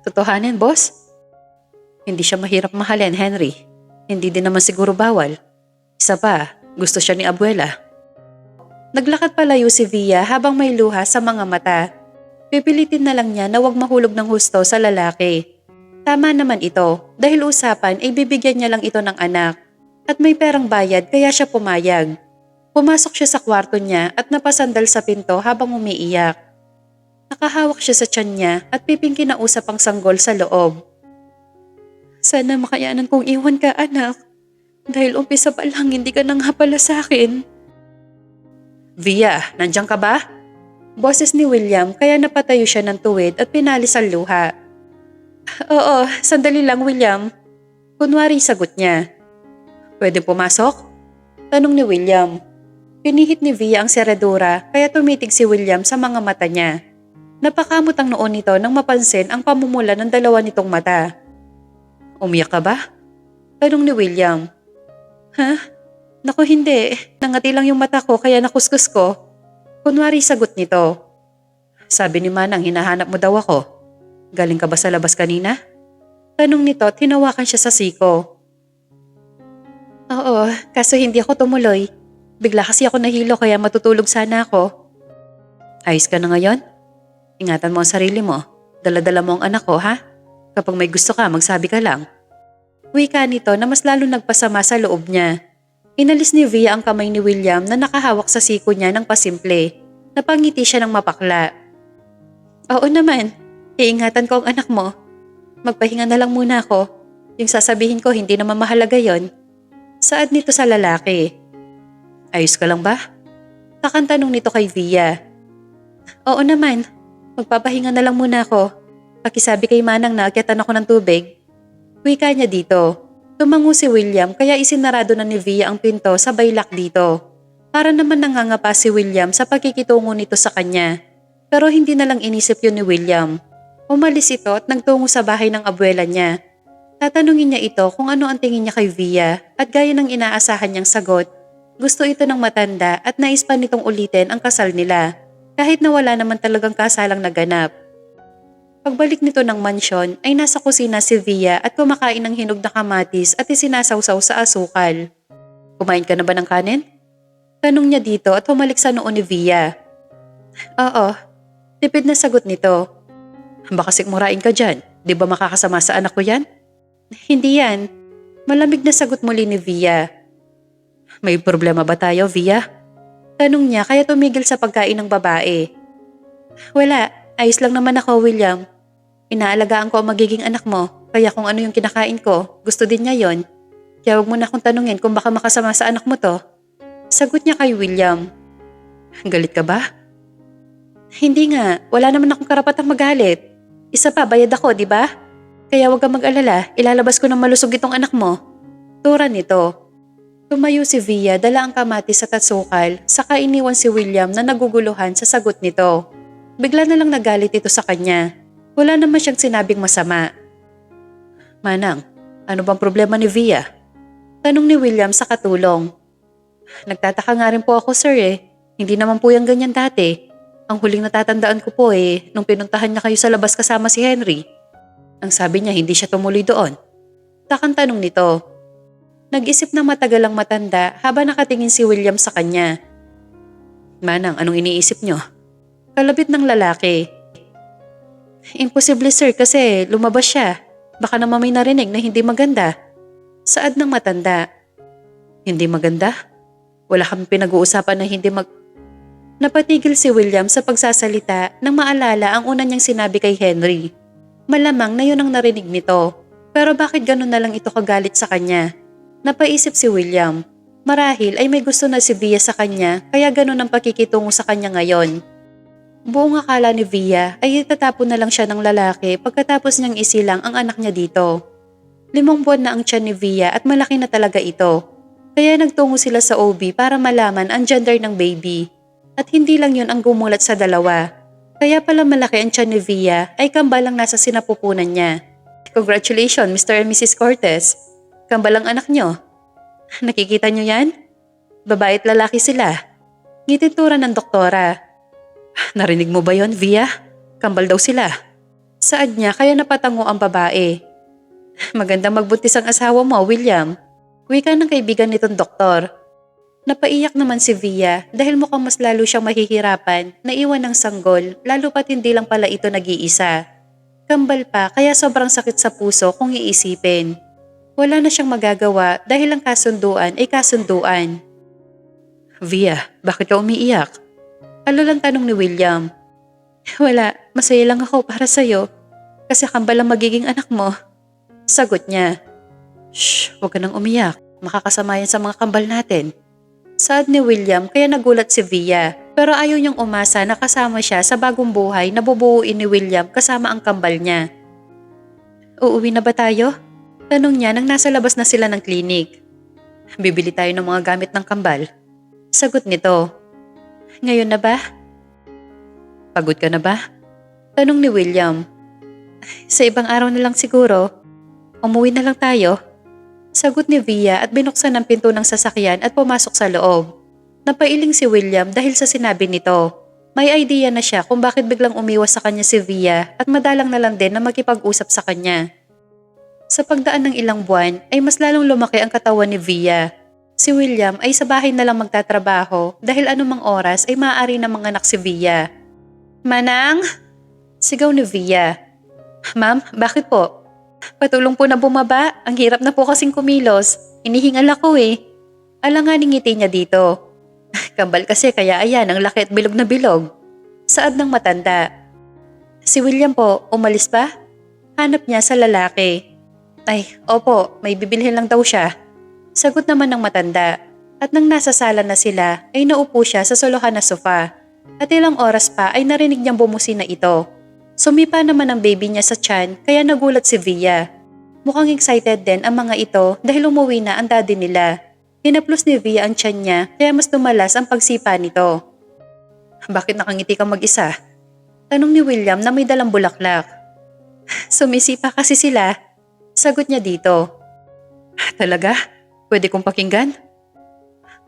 Totohanin, boss? Hindi siya mahirap mahalin, Henry. Hindi din naman siguro bawal. Isa pa, gusto siya ni abuela. Naglakad palayo si Via habang may luha sa mga mata. Pipilitin na lang niya na wag mahulog ng husto sa lalaki. Tama naman ito dahil usapan ay bibigyan niya lang ito ng anak. At may perang bayad kaya siya pumayag. Pumasok siya sa kwarto niya at napasandal sa pinto habang umiiyak. Nakahawak siya sa tiyan niya at piping kinausap ang sanggol sa loob. Sana makayanan kong iwan ka, anak. Dahil umpisa pa lang hindi ka nang hapala sa akin. Via, nandiyan ka ba? Boses ni William kaya napatayo siya ng tuwid at pinalis ang luha. Oo, sandali lang William. Kunwari sagot niya. Pwede pumasok? Tanong ni William. Pinihit ni Via ang seradura kaya tumitig si William sa mga mata niya. Napakamot ang noon nito nang mapansin ang pamumula ng dalawa nitong mata. Umiyak ka ba? Tanong ni William. Ha? Naku hindi, nangati lang yung mata ko kaya nakuskus ko. Kunwari sagot nito. Sabi ni Manang hinahanap mo daw ako. Galing ka ba sa labas kanina? Tanong nito at hinawakan siya sa siko. Oo, kaso hindi ako tumuloy. Bigla kasi ako nahilo kaya matutulog sana ako. Ayos ka na ngayon? Ingatan mo ang sarili mo. Dala-dala mo ang anak ko ha? Kapag may gusto ka magsabi ka lang. Wika nito na mas lalo nagpasama sa loob niya. Inalis ni Via ang kamay ni William na nakahawak sa siko niya ng pasimple. Napangiti siya ng mapakla. Oo naman, iingatan ko ang anak mo. Magpahinga na lang muna ako. Yung sasabihin ko hindi naman mahalaga yon. Saad nito sa lalaki. Ayos ka lang ba? Kakantanong nito kay Via. Oo naman, magpapahinga na lang muna ako. Pakisabi kay Manang na akyatan ako ng tubig. Wika niya dito. Tumango si William kaya isinarado na ni Via ang pinto sa baylak dito. Para naman nangangapa si William sa pagkikitungo nito sa kanya. Pero hindi na lang inisip yun ni William. Umalis ito at nagtungo sa bahay ng abuela niya. Tatanungin niya ito kung ano ang tingin niya kay Via at gaya ng inaasahan niyang sagot. Gusto ito ng matanda at nais pa nitong ulitin ang kasal nila kahit na wala naman talagang kasalang naganap. Pagbalik nito ng mansyon ay nasa kusina si Via at kumakain ng hinog na kamatis at isinasawsaw sa asukal. Kumain ka na ba ng kanin? Tanong niya dito at humalik sa noo ni Via. Oo, tipid na sagot nito. Baka sikmurain ka dyan, di ba makakasama sa anak ko yan? Hindi yan. Malamig na sagot muli ni Via. May problema ba tayo, Via? Tanong niya kaya tumigil sa pagkain ng babae. Wala, ayos lang naman ako, William. Inaalagaan ko ang magiging anak mo, kaya kung ano yung kinakain ko, gusto din niya yon. Kaya huwag mo na akong tanungin kung baka makasama sa anak mo to. Sagot niya kay William. Galit ka ba? Hindi nga, wala naman akong karapatang magalit. Isa pa, bayad ako, di ba? Kaya huwag kang mag-alala, ilalabas ko ng malusog itong anak mo. Tura nito. Tumayo si Via, dala ang kamatis at asukal, saka iniwan si William na naguguluhan sa sagot nito. Bigla na lang nagalit ito sa kanya. Wala naman siyang sinabing masama. Manang, ano bang problema ni Via? Tanong ni William sa katulong. Nagtataka nga rin po ako, sir Hindi naman po yung ganyan dati. Ang huling natatandaan ko po nung pinuntahan niya kayo sa labas kasama si Henry. Ang sabi niya hindi siya tumuloy doon. Takang tanong nito. Nag-isip ng matagal ang matanda habang nakatingin si William sa kanya. Manang, anong iniisip niyo? Kalabit ng lalaki. Imposible sir kasi lumabas siya. Baka naman may narinig na hindi maganda. Saad ng matanda. Hindi maganda? Wala kami pinag-uusapan na hindi Napatigil si William sa pagsasalita nang maalala ang una niyang sinabi kay Henry. Malamang na yun ang narinig nito. Pero bakit ganun na lang ito kagalit sa kanya? Napaisip si William. Marahil ay may gusto na si Via sa kanya kaya ganun ang pakikitungo sa kanya ngayon. Buong akala ni Via ay itatapon na lang siya ng lalaki pagkatapos niyang isilang ang anak niya dito. 5 buwan na ang tiyan ni Via at malaki na talaga ito. Kaya nagtungo sila sa OB para malaman ang gender ng baby. At hindi lang yun ang gumulat sa dalawa. Kaya pala malaki ang tiyan ni Via ay kambalang nasa sinapupunan niya. Congratulations, Mr. and Mrs. Cortez. Kambalang anak niyo. Nakikita niyo yan? Babae at lalaki sila. Ngitintura ng doktora. Narinig mo ba yon, Via? Kambal daw sila. Saad niya kaya napatango ang babae. Magandang magbuntis ang asawa mo, William. Wika ng kaibigan nitong doktor. Napaiyak naman si Via dahil mukhang mas lalo siyang mahihirapan na iwan ng sanggol lalo pat hindi lang pala ito nag-iisa. Kambal pa kaya sobrang sakit sa puso kung iisipin. Wala na siyang magagawa dahil ang kasunduan ay kasunduan. Via, bakit ka umiiyak? Alulang tanong ni William. Wala, masaya lang ako para sa'yo. Kasi kambal ang magiging anak mo. Sagot niya. Shh, huwag ka nang umiyak. Makakasama yan sa mga kambal natin. Saad ni William kaya nagulat si Via pero ayaw niyang umasa na kasama siya sa bagong buhay na bubuuin ni William kasama ang kambal niya. Uuwi na ba tayo? Tanong niya nang nasa labas na sila ng klinik. Bibili tayo ng mga gamit ng kambal. Sagot nito. Ngayon na ba? Pagod ka na ba? Tanong ni William. Sa ibang araw na lang siguro. Umuwi na lang tayo. Sagot ni Via at binuksan ang pinto ng sasakyan at pumasok sa loob. Napailing si William dahil sa sinabi nito. May idea na siya kung bakit biglang umiwas sa kanya si Via at madalang na lang din na makipag-usap sa kanya. Sa pagdaan ng ilang buwan ay mas lalong lumaki ang katawan ni Via. Si William ay sa bahay na lang magtatrabaho dahil anumang oras ay maaari na manganak si Via. Manang! Sigaw ni Via. Ma'am, bakit po? Patulong po na bumaba. Ang hirap na po kasing kumilos. Inihingal ako Alanganing ngiti niya dito. Kambal kasi kaya ayan ang laki at bilog na bilog. Saad ng matanda. Si William po, umalis ba? Hanap niya sa lalaki. Ay, opo, may bibilhin lang daw siya. Sagot naman ng matanda. At nang nasa sala na sila ay naupo siya sa solohan na sofa. At ilang oras pa ay narinig niyang bumusina ito. Sumipa naman ang baby niya sa tiyan kaya nagulat si Via. Mukhang excited din ang mga ito dahil umuwi na ang daddy nila. Hinaplos ni Via ang tiyan niya kaya mas tumalas ang pagsipa nito. Bakit nakangiti kang mag-isa? Tanong ni William na may dalang bulaklak. Sumisipa kasi sila. Sagot niya dito. Talaga? Pwede kong pakinggan?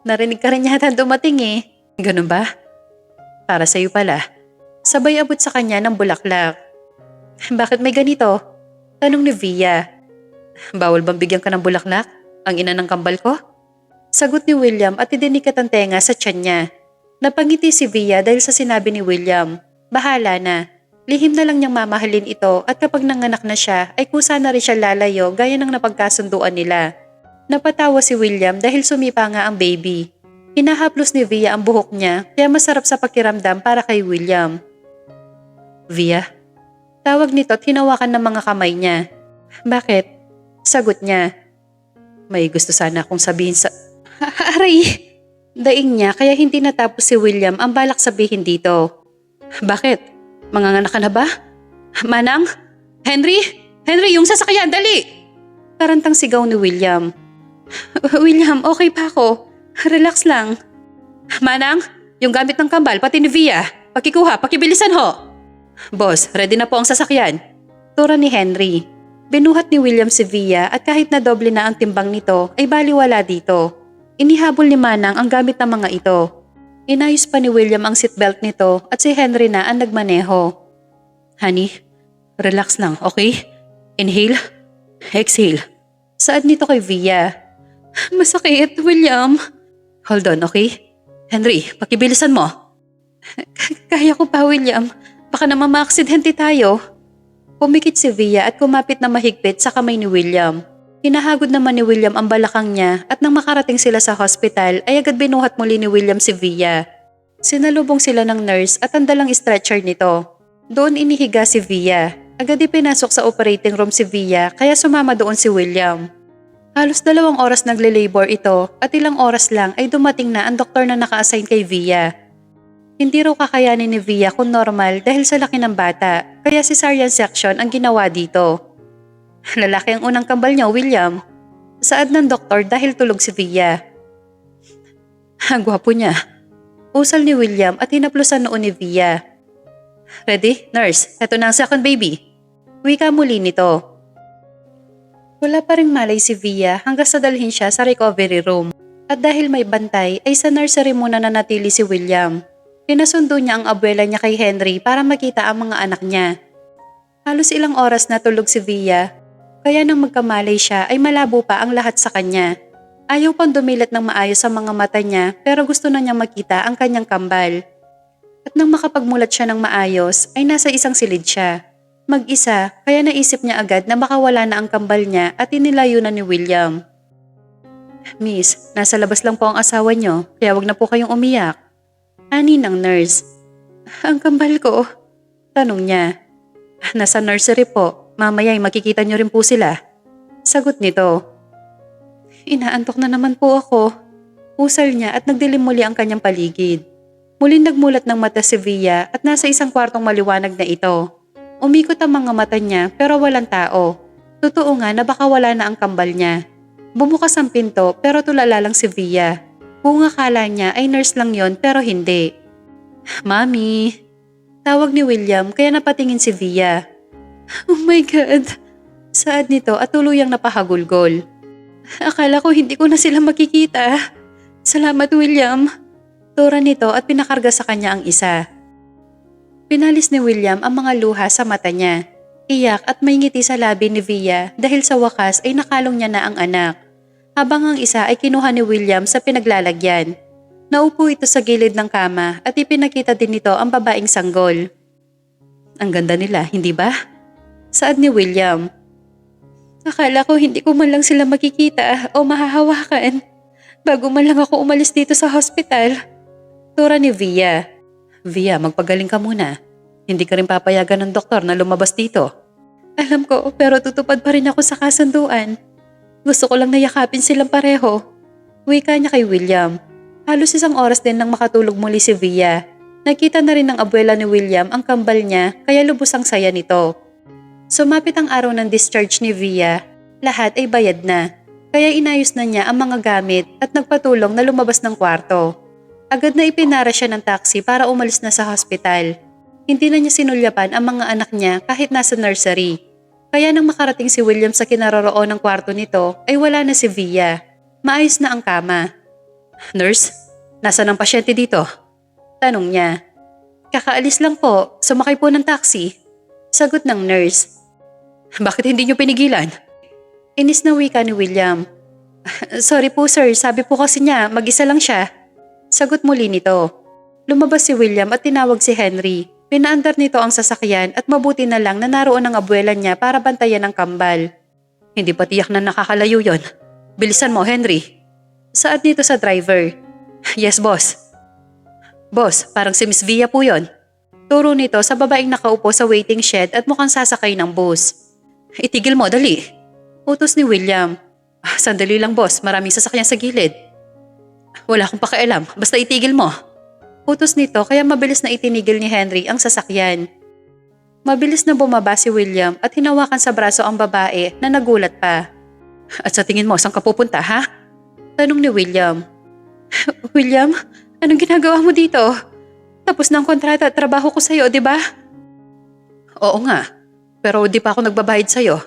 Narinig ka rin yata dumating eh. Ganun ba? Para sa'yo pala. Sabay abot sa kanya ng bulaklak. Bakit may ganito? Tanong ni Via. Bawal bang bigyan ka ng bulaklak? Ang ina ng kambal ko? Sagot ni William at idinikat ang tenga sa tiyan niya. Napangiti si Via dahil sa sinabi ni William. Bahala na. Lihim na lang niyang mamahalin ito at kapag nanganak na siya ay kusa na rin siya lalayo gaya ng napagkasunduan nila. Napatawa si William dahil sumipa nga ang baby. Hinahaplos ni Via ang buhok niya kaya masarap sa pakiramdam para kay William. Via? Tawag nito at hinawakan ng mga kamay niya. Bakit? Sagot niya. May gusto sana akong sabihin sa... Aray! Daing niya kaya hindi natapos si William ang balak sabihin dito. Bakit? Manganganak ka na ba? Manang? Henry? Henry, yung sasakyan, dali! Tarantang sigaw ni William. William, okay pa ako. Relax lang. Manang, yung gamit ng kambal, pati ni Via. Pakikuha, pakibilisan ho. Boss, ready na po ang sasakyan. Tura ni Henry. Binuhat ni William si Via at kahit na doble na ang timbang nito ay baliwala dito. Inihabol ni Manang ang gamit ng mga ito. Inayos pa ni William ang seatbelt nito at si Henry na ang nagmaneho. Honey, relax lang, okay? Inhale, exhale. Saad nito kay Via. Masakit, William. Hold on, okay? Henry, pakibilisan mo. Kaya ko pa, William. Baka naman maaksidente tayo. Pumikit si Via at kumapit na mahigpit sa kamay ni William. Hinahagod naman ni William ang balakang niya at nang makarating sila sa hospital ay agad binuhat muli ni William si Via. Sinalubong sila ng nurse at ang dalang stretcher nito. Doon inihiga si Via. Agad ipinasok sa operating room si Via kaya sumama doon si William. Halos 2 oras nagle-labor ito at ilang oras lang ay dumating na ang doktor na naka-assign kay Via. Hindi raw kakayanin ni Via kung normal dahil sa laki ng bata kaya cesarean section ang ginawa dito. Lalaki ang unang kambal niya, William. Saad ng doktor dahil tulog si Via. Ang gwapo niya. Usal ni William at hinaplusan noon ni Via. Ready? Nurse, eto na ang second baby. Wika muli nito. Wala pa ring malay si Via hanggang sa dalhin siya sa recovery room. At dahil may bantay ay sa nursery muna nanatili si William. Pinasundo niya ang abuela niya kay Henry para makita ang mga anak niya. Halos ilang oras na tulog si Via. Kaya nang magkamalay siya ay malabo pa ang lahat sa kanya. Ayaw pang dumilat ng maayos sa mga mata niya pero gusto na niyang makita ang kanyang kambal. At nang makapagmulat siya ng maayos ay nasa isang silid siya. Mag-isa kaya naisip niya agad na makawala na ang kambal niya at inilayo na ni William. Miss, nasa labas lang po ang asawa niyo kaya wag na po kayong umiyak. Ani ng nurse. Ang kambal ko? Tanong niya. Nasa nursery po. Mamaya ay makikita niyo rin po sila. Sagot nito. Inaantok na naman po ako. Usal niya at nagdilim muli ang kanyang paligid. Muling nagmulat ng mata si Via at nasa isang kwartong maliwanag na ito. Umikot ang mga mata niya pero walang tao. Totoo nga na baka wala na ang kambal niya. Bumukas ang pinto pero tulala lang si Via. Kung akala niya ay nurse lang yon pero hindi. Mami. Tawag ni William kaya napatingin si Via. Oh my God! Saad nito at tuluyang napahagulgol. Akala ko hindi ko na sila makikita. Salamat, William. Tura nito at pinakarga sa kanya ang isa. Pinalis ni William ang mga luha sa mata niya. Iyak at may ngiti sa labi ni Via dahil sa wakas ay nakalong niya na ang anak. Habang ang isa ay kinuha ni William sa pinaglalagyan. Naupo ito sa gilid ng kama at ipinakita din nito ang babaeng sanggol. Ang ganda nila, hindi ba? Saad ni William. Akala ko hindi ko man lang sila makikita o mahahawakan bago man lang ako umalis dito sa hospital. Tura ni Via. Via, magpagaling ka muna. Hindi ka rin papayagan ng doktor na lumabas dito. Alam ko, pero tutupad pa rin ako sa kasunduan. Gusto ko lang nayakapin silang pareho. Wika niya kay William. Halos isang oras din nang makatulog muli si Via. Nakita na rin ng abuela ni William ang kambal niya kaya lubos ang saya nito. Sumapit ang araw ng discharge ni Via. Lahat ay bayad na. Kaya inayos na niya ang mga gamit at nagpatulong na lumabas ng kwarto. Agad na ipinara siya ng taxi para umalis na sa hospital. Hindi na niya sinulyapan ang mga anak niya kahit nasa nursery. Kaya nang makarating si William sa kinaroroon ng kwarto nito ay wala na si Via. Maayos na ang kama. "Nurse, nasaan ang pasyente dito?" Tanong niya. "Kakaalis lang po, sumakay po ng taxi." Sagot ng nurse. "Bakit hindi niyo pinigilan?" Inis na wika ni William. "Sorry po sir, sabi po kasi niya mag-isa lang siya." Sagot muli nito. Lumabas si William at tinawag si Henry. Pinaandar nito ang sasakyan at mabuti na lang na naroon ang abuela niya para bantayan ang kambal. "Hindi pa tiyak na nakakalayo yon. Bilisan mo, Henry." Saad nito sa driver. "Yes, boss." "Boss, parang si Miss Via po yon." Turo nito sa babaeng nakaupo sa waiting shed at mukhang sasakay ng bus. "Itigil mo, dali." Utos ni William. Sandali lang boss, maraming sasakyan sa gilid." "Wala akong pakialam, basta itigil mo." Utos nito kaya mabilis na itinigil ni Henry ang sasakyan. Mabilis na bumaba si William at hinawakan sa braso ang babae na nagulat pa. "At sa tingin mo, saan ka pupunta ha?" Tanong ni William. "William, anong ginagawa mo dito? Tapos na ang kontrata at trabaho ko sa'yo, di ba?" "Oo nga, pero di pa ako nagbabayad sa'yo.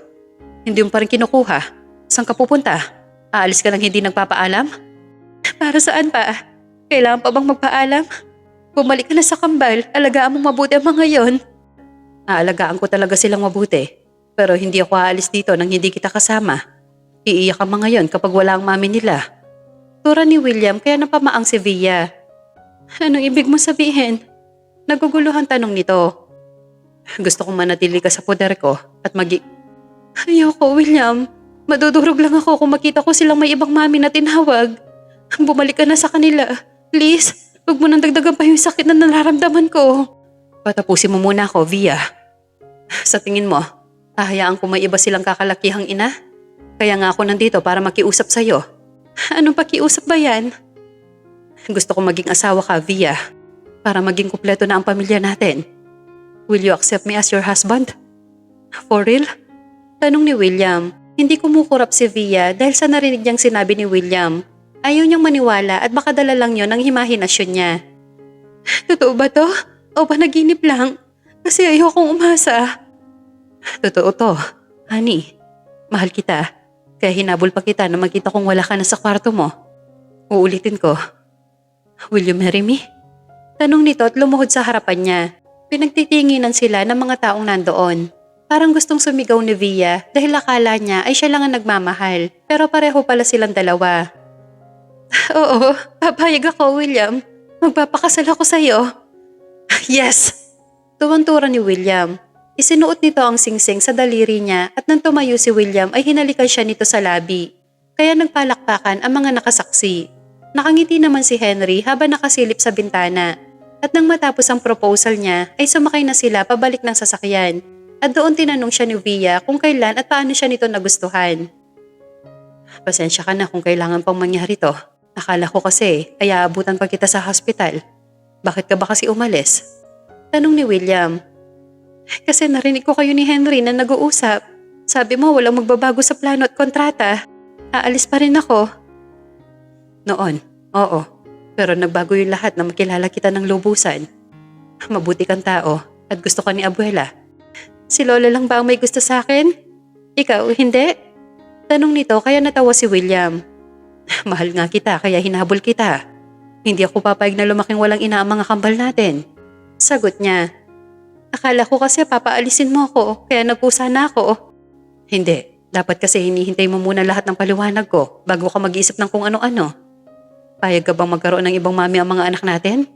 Hindi mo pa rin kinukuha. Saan ka pupunta? Aalis ka lang hindi nagpapaalam?" "Para saan pa? Kailangan pa bang magpaalam? Bumalik ka na sa kambal, alagaan mong mabuti ang mga yon." "Aalagaan ko talaga silang mabuti. Pero hindi ako aalis dito nang hindi kita kasama. Iiyak ang mga yon kapag wala ang mami nila." Tura ni William kaya napamaang si Via. "Anong ibig mo sabihin?" Naguguluhan tanong nito. "Gusto kong manatili ka sa poder ko at Ayoko, William. Madudurog lang ako kung makita ko silang may ibang mami na tinawag. Bumalik ka na sa kanila. Please, huwag mo nang dagdagan pa yung sakit na nararamdaman ko." "Patapusin mo muna ako, Via. Sa tingin mo, hahayaan ko may iba silang kakalakihang ina? Kaya nga ako nandito para makiusap sa'yo." "Anong pakiusap ba yan?" "Gusto ko maging asawa ka, Via. Para maging kumpleto na ang pamilya natin. Will you accept me as your husband?" "For real?" Tanong ni William. Hindi kumukurap si Via dahil sa narinig niyang sinabi ni William. Ayaw niyang maniwala at makadala lang yon ng himahinasyon niya. "Totoo ba to? O panaginip lang? Kasi ayokong umasa." "Totoo to, honey. Mahal kita. Kaya hinabol pa kita na makita kong wala ka na sa kwarto mo. Uulitin ko. Will you marry me?" Tanong nito at lumuhod sa harapan niya. Pinagtitinginan sila ng mga taong nandoon. Parang gustong sumigaw ni Via dahil akala niya ay siya lang ang nagmamahal. Pero pareho pala silang dalawa. "Oo, papayag ako, William. Magpapakasal ako sa'yo." "Yes!" Tuwang-tuwa ni William. Isinuot nito ang singsing sa daliri niya at nang tumayo si William ay hinalikan siya nito sa labi. Kaya nagpalakpakan ang mga nakasaksi. Nakangiti naman si Henry habang nakasilip sa bintana. At nang matapos ang proposal niya ay sumakay na sila pabalik ng sasakyan. At doon tinanong siya ni Via kung kailan at paano siya nito nagustuhan. "Pasensya ka na kung kailangan pang mangyari to. Akala ko kasi ay aabutan pa kita sa hospital. Bakit ka ba kasi umalis?" Tanong ni William. "Kasi narinig ko kayo ni Henry na nag-uusap. Sabi mo walang magbabago sa plano at kontrata. Aalis pa rin ako." "Noon, oo. Pero nagbago yung lahat na makilala kita ng lubusan. Mabuti kang tao at gusto ka ni abuela." "Si Lola lang ba ang may gusto sa akin? Ikaw, hindi?" Tanong nito kaya natawa si William. "Mahal nga kita kaya hinabol kita. Hindi ako papayag na lumaking walang ina ang mga kambal natin." Sagot niya. "Akala ko kasi papaalisin mo ako kaya nagpusa na ako." "Hindi, dapat kasi hinihintay mo muna lahat ng paliwanag ko bago ka mag-iisip ng kung ano-ano. Payag ka bang magkaroon ng ibang mami ang mga anak natin?"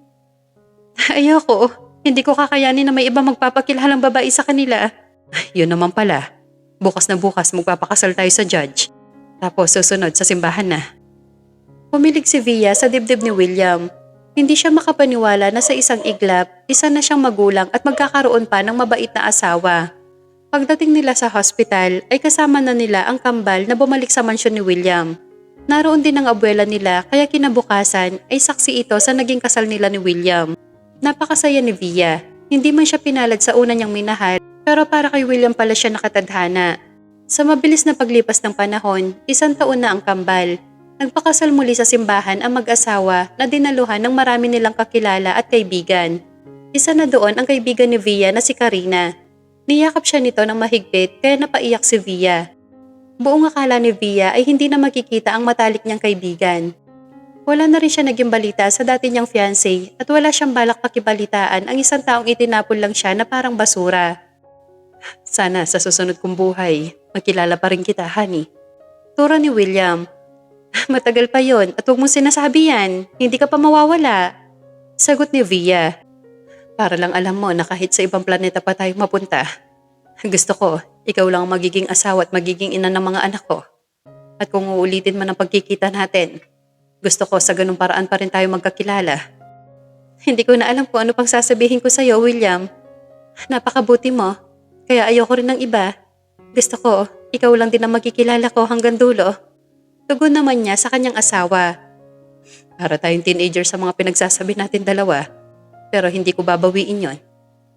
"Ayoko. Hindi ko kakayanin na may ibang magpapakilalang babae sa kanila." "Yun naman pala. Bukas na bukas magpapakasal tayo sa judge. Tapos susunod sa simbahan na." Pumilig si Via sa dibdib ni William. Hindi siya makapaniwala na sa isang iglap, isa na siyang magulang at magkakaroon pa ng mabait na asawa. Pagdating nila sa hospital ay kasama na nila ang kambal na bumalik sa mansyon ni William. Naroon din ang abuela nila kaya kinabukasan ay saksi ito sa naging kasal nila ni William. Napakasaya ni Via. Hindi man siya pinalad sa una niyang minahal pero para kay William pala siya nakatadhana. Sa mabilis na paglipas ng panahon, 1 taon na ang kambal. Nagpakasal muli sa simbahan ang mag-asawa na dinaluhan ng marami nilang kakilala at kaibigan. Isa na doon ang kaibigan ni Via na si Karina. Niyakap siya nito ng mahigpit kaya napaiyak si Via. Buong akala ni Via ay hindi na makikita ang matalik niyang kaibigan. Wala na rin siya naging balita sa dati niyang fiancé at wala siyang balak pakibalitaan ang isang taong itinapon lang siya na parang basura. Sana sa susunod kong buhay, makilala pa rin kita, honey. Tura ni William. Matagal pa yon at huwag mong sinasabi yan, hindi ka pa mawawala. Sagot ni Via. Para lang alam mo na kahit sa ibang planeta pa tayo mapunta. Gusto ko, ikaw lang ang magiging asawa at magiging ina ng mga anak ko. At kung uulitin man ang pagkikita natin, gusto ko sa ganung paraan pa rin tayo magkakilala. Hindi ko na alam kung ano pang sasabihin ko sa'yo, William. Napakabuti mo, kaya ayoko rin ng iba. Gusto ko, ikaw lang din ang magkikilala ko hanggang dulo. Tugon naman niya sa kanyang asawa. Para tayong teenager sa mga pinagsasabi natin dalawa. Pero hindi ko babawiin yon.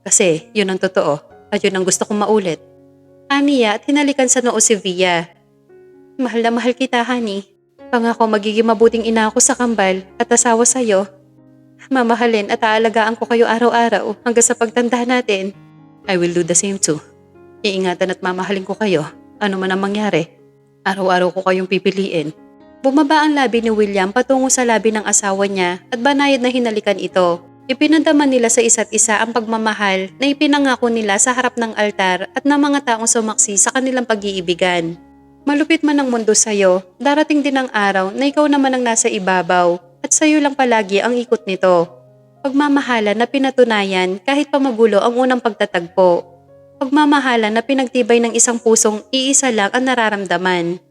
Kasi yun ang totoo at yun ang gusto kong maulit. Aniya at hinalikan sa noo si Via. Mahal na mahal kita, honey. Pangako magiging mabuting ina ako sa kambal at asawa sa'yo. Mamahalin at aalagaan ko kayo araw-araw hanggang sa pagtanda natin. I will do the same too. Iingatan at mamahalin ko kayo, ano man ang mangyari. Araw-araw ko kayong pipiliin. Bumaba ang labi ni William patungo sa labi ng asawa niya at banayad na hinalikan ito. Ipinandaman nila sa isa't isa ang pagmamahal na ipinangako nila sa harap ng altar at ng mga taong sumaksi sa kanilang pag-iibigan. Malupit man ang mundo sa'yo, darating din ang araw na ikaw naman ang nasa ibabaw at sa'yo lang palagi ang ikot nito. Pagmamahalan na pinatunayan kahit pa magulo ang unang pagtatagpo. Pagmamahalan na pinagtibay ng isang pusong iisa lang ang nararamdaman.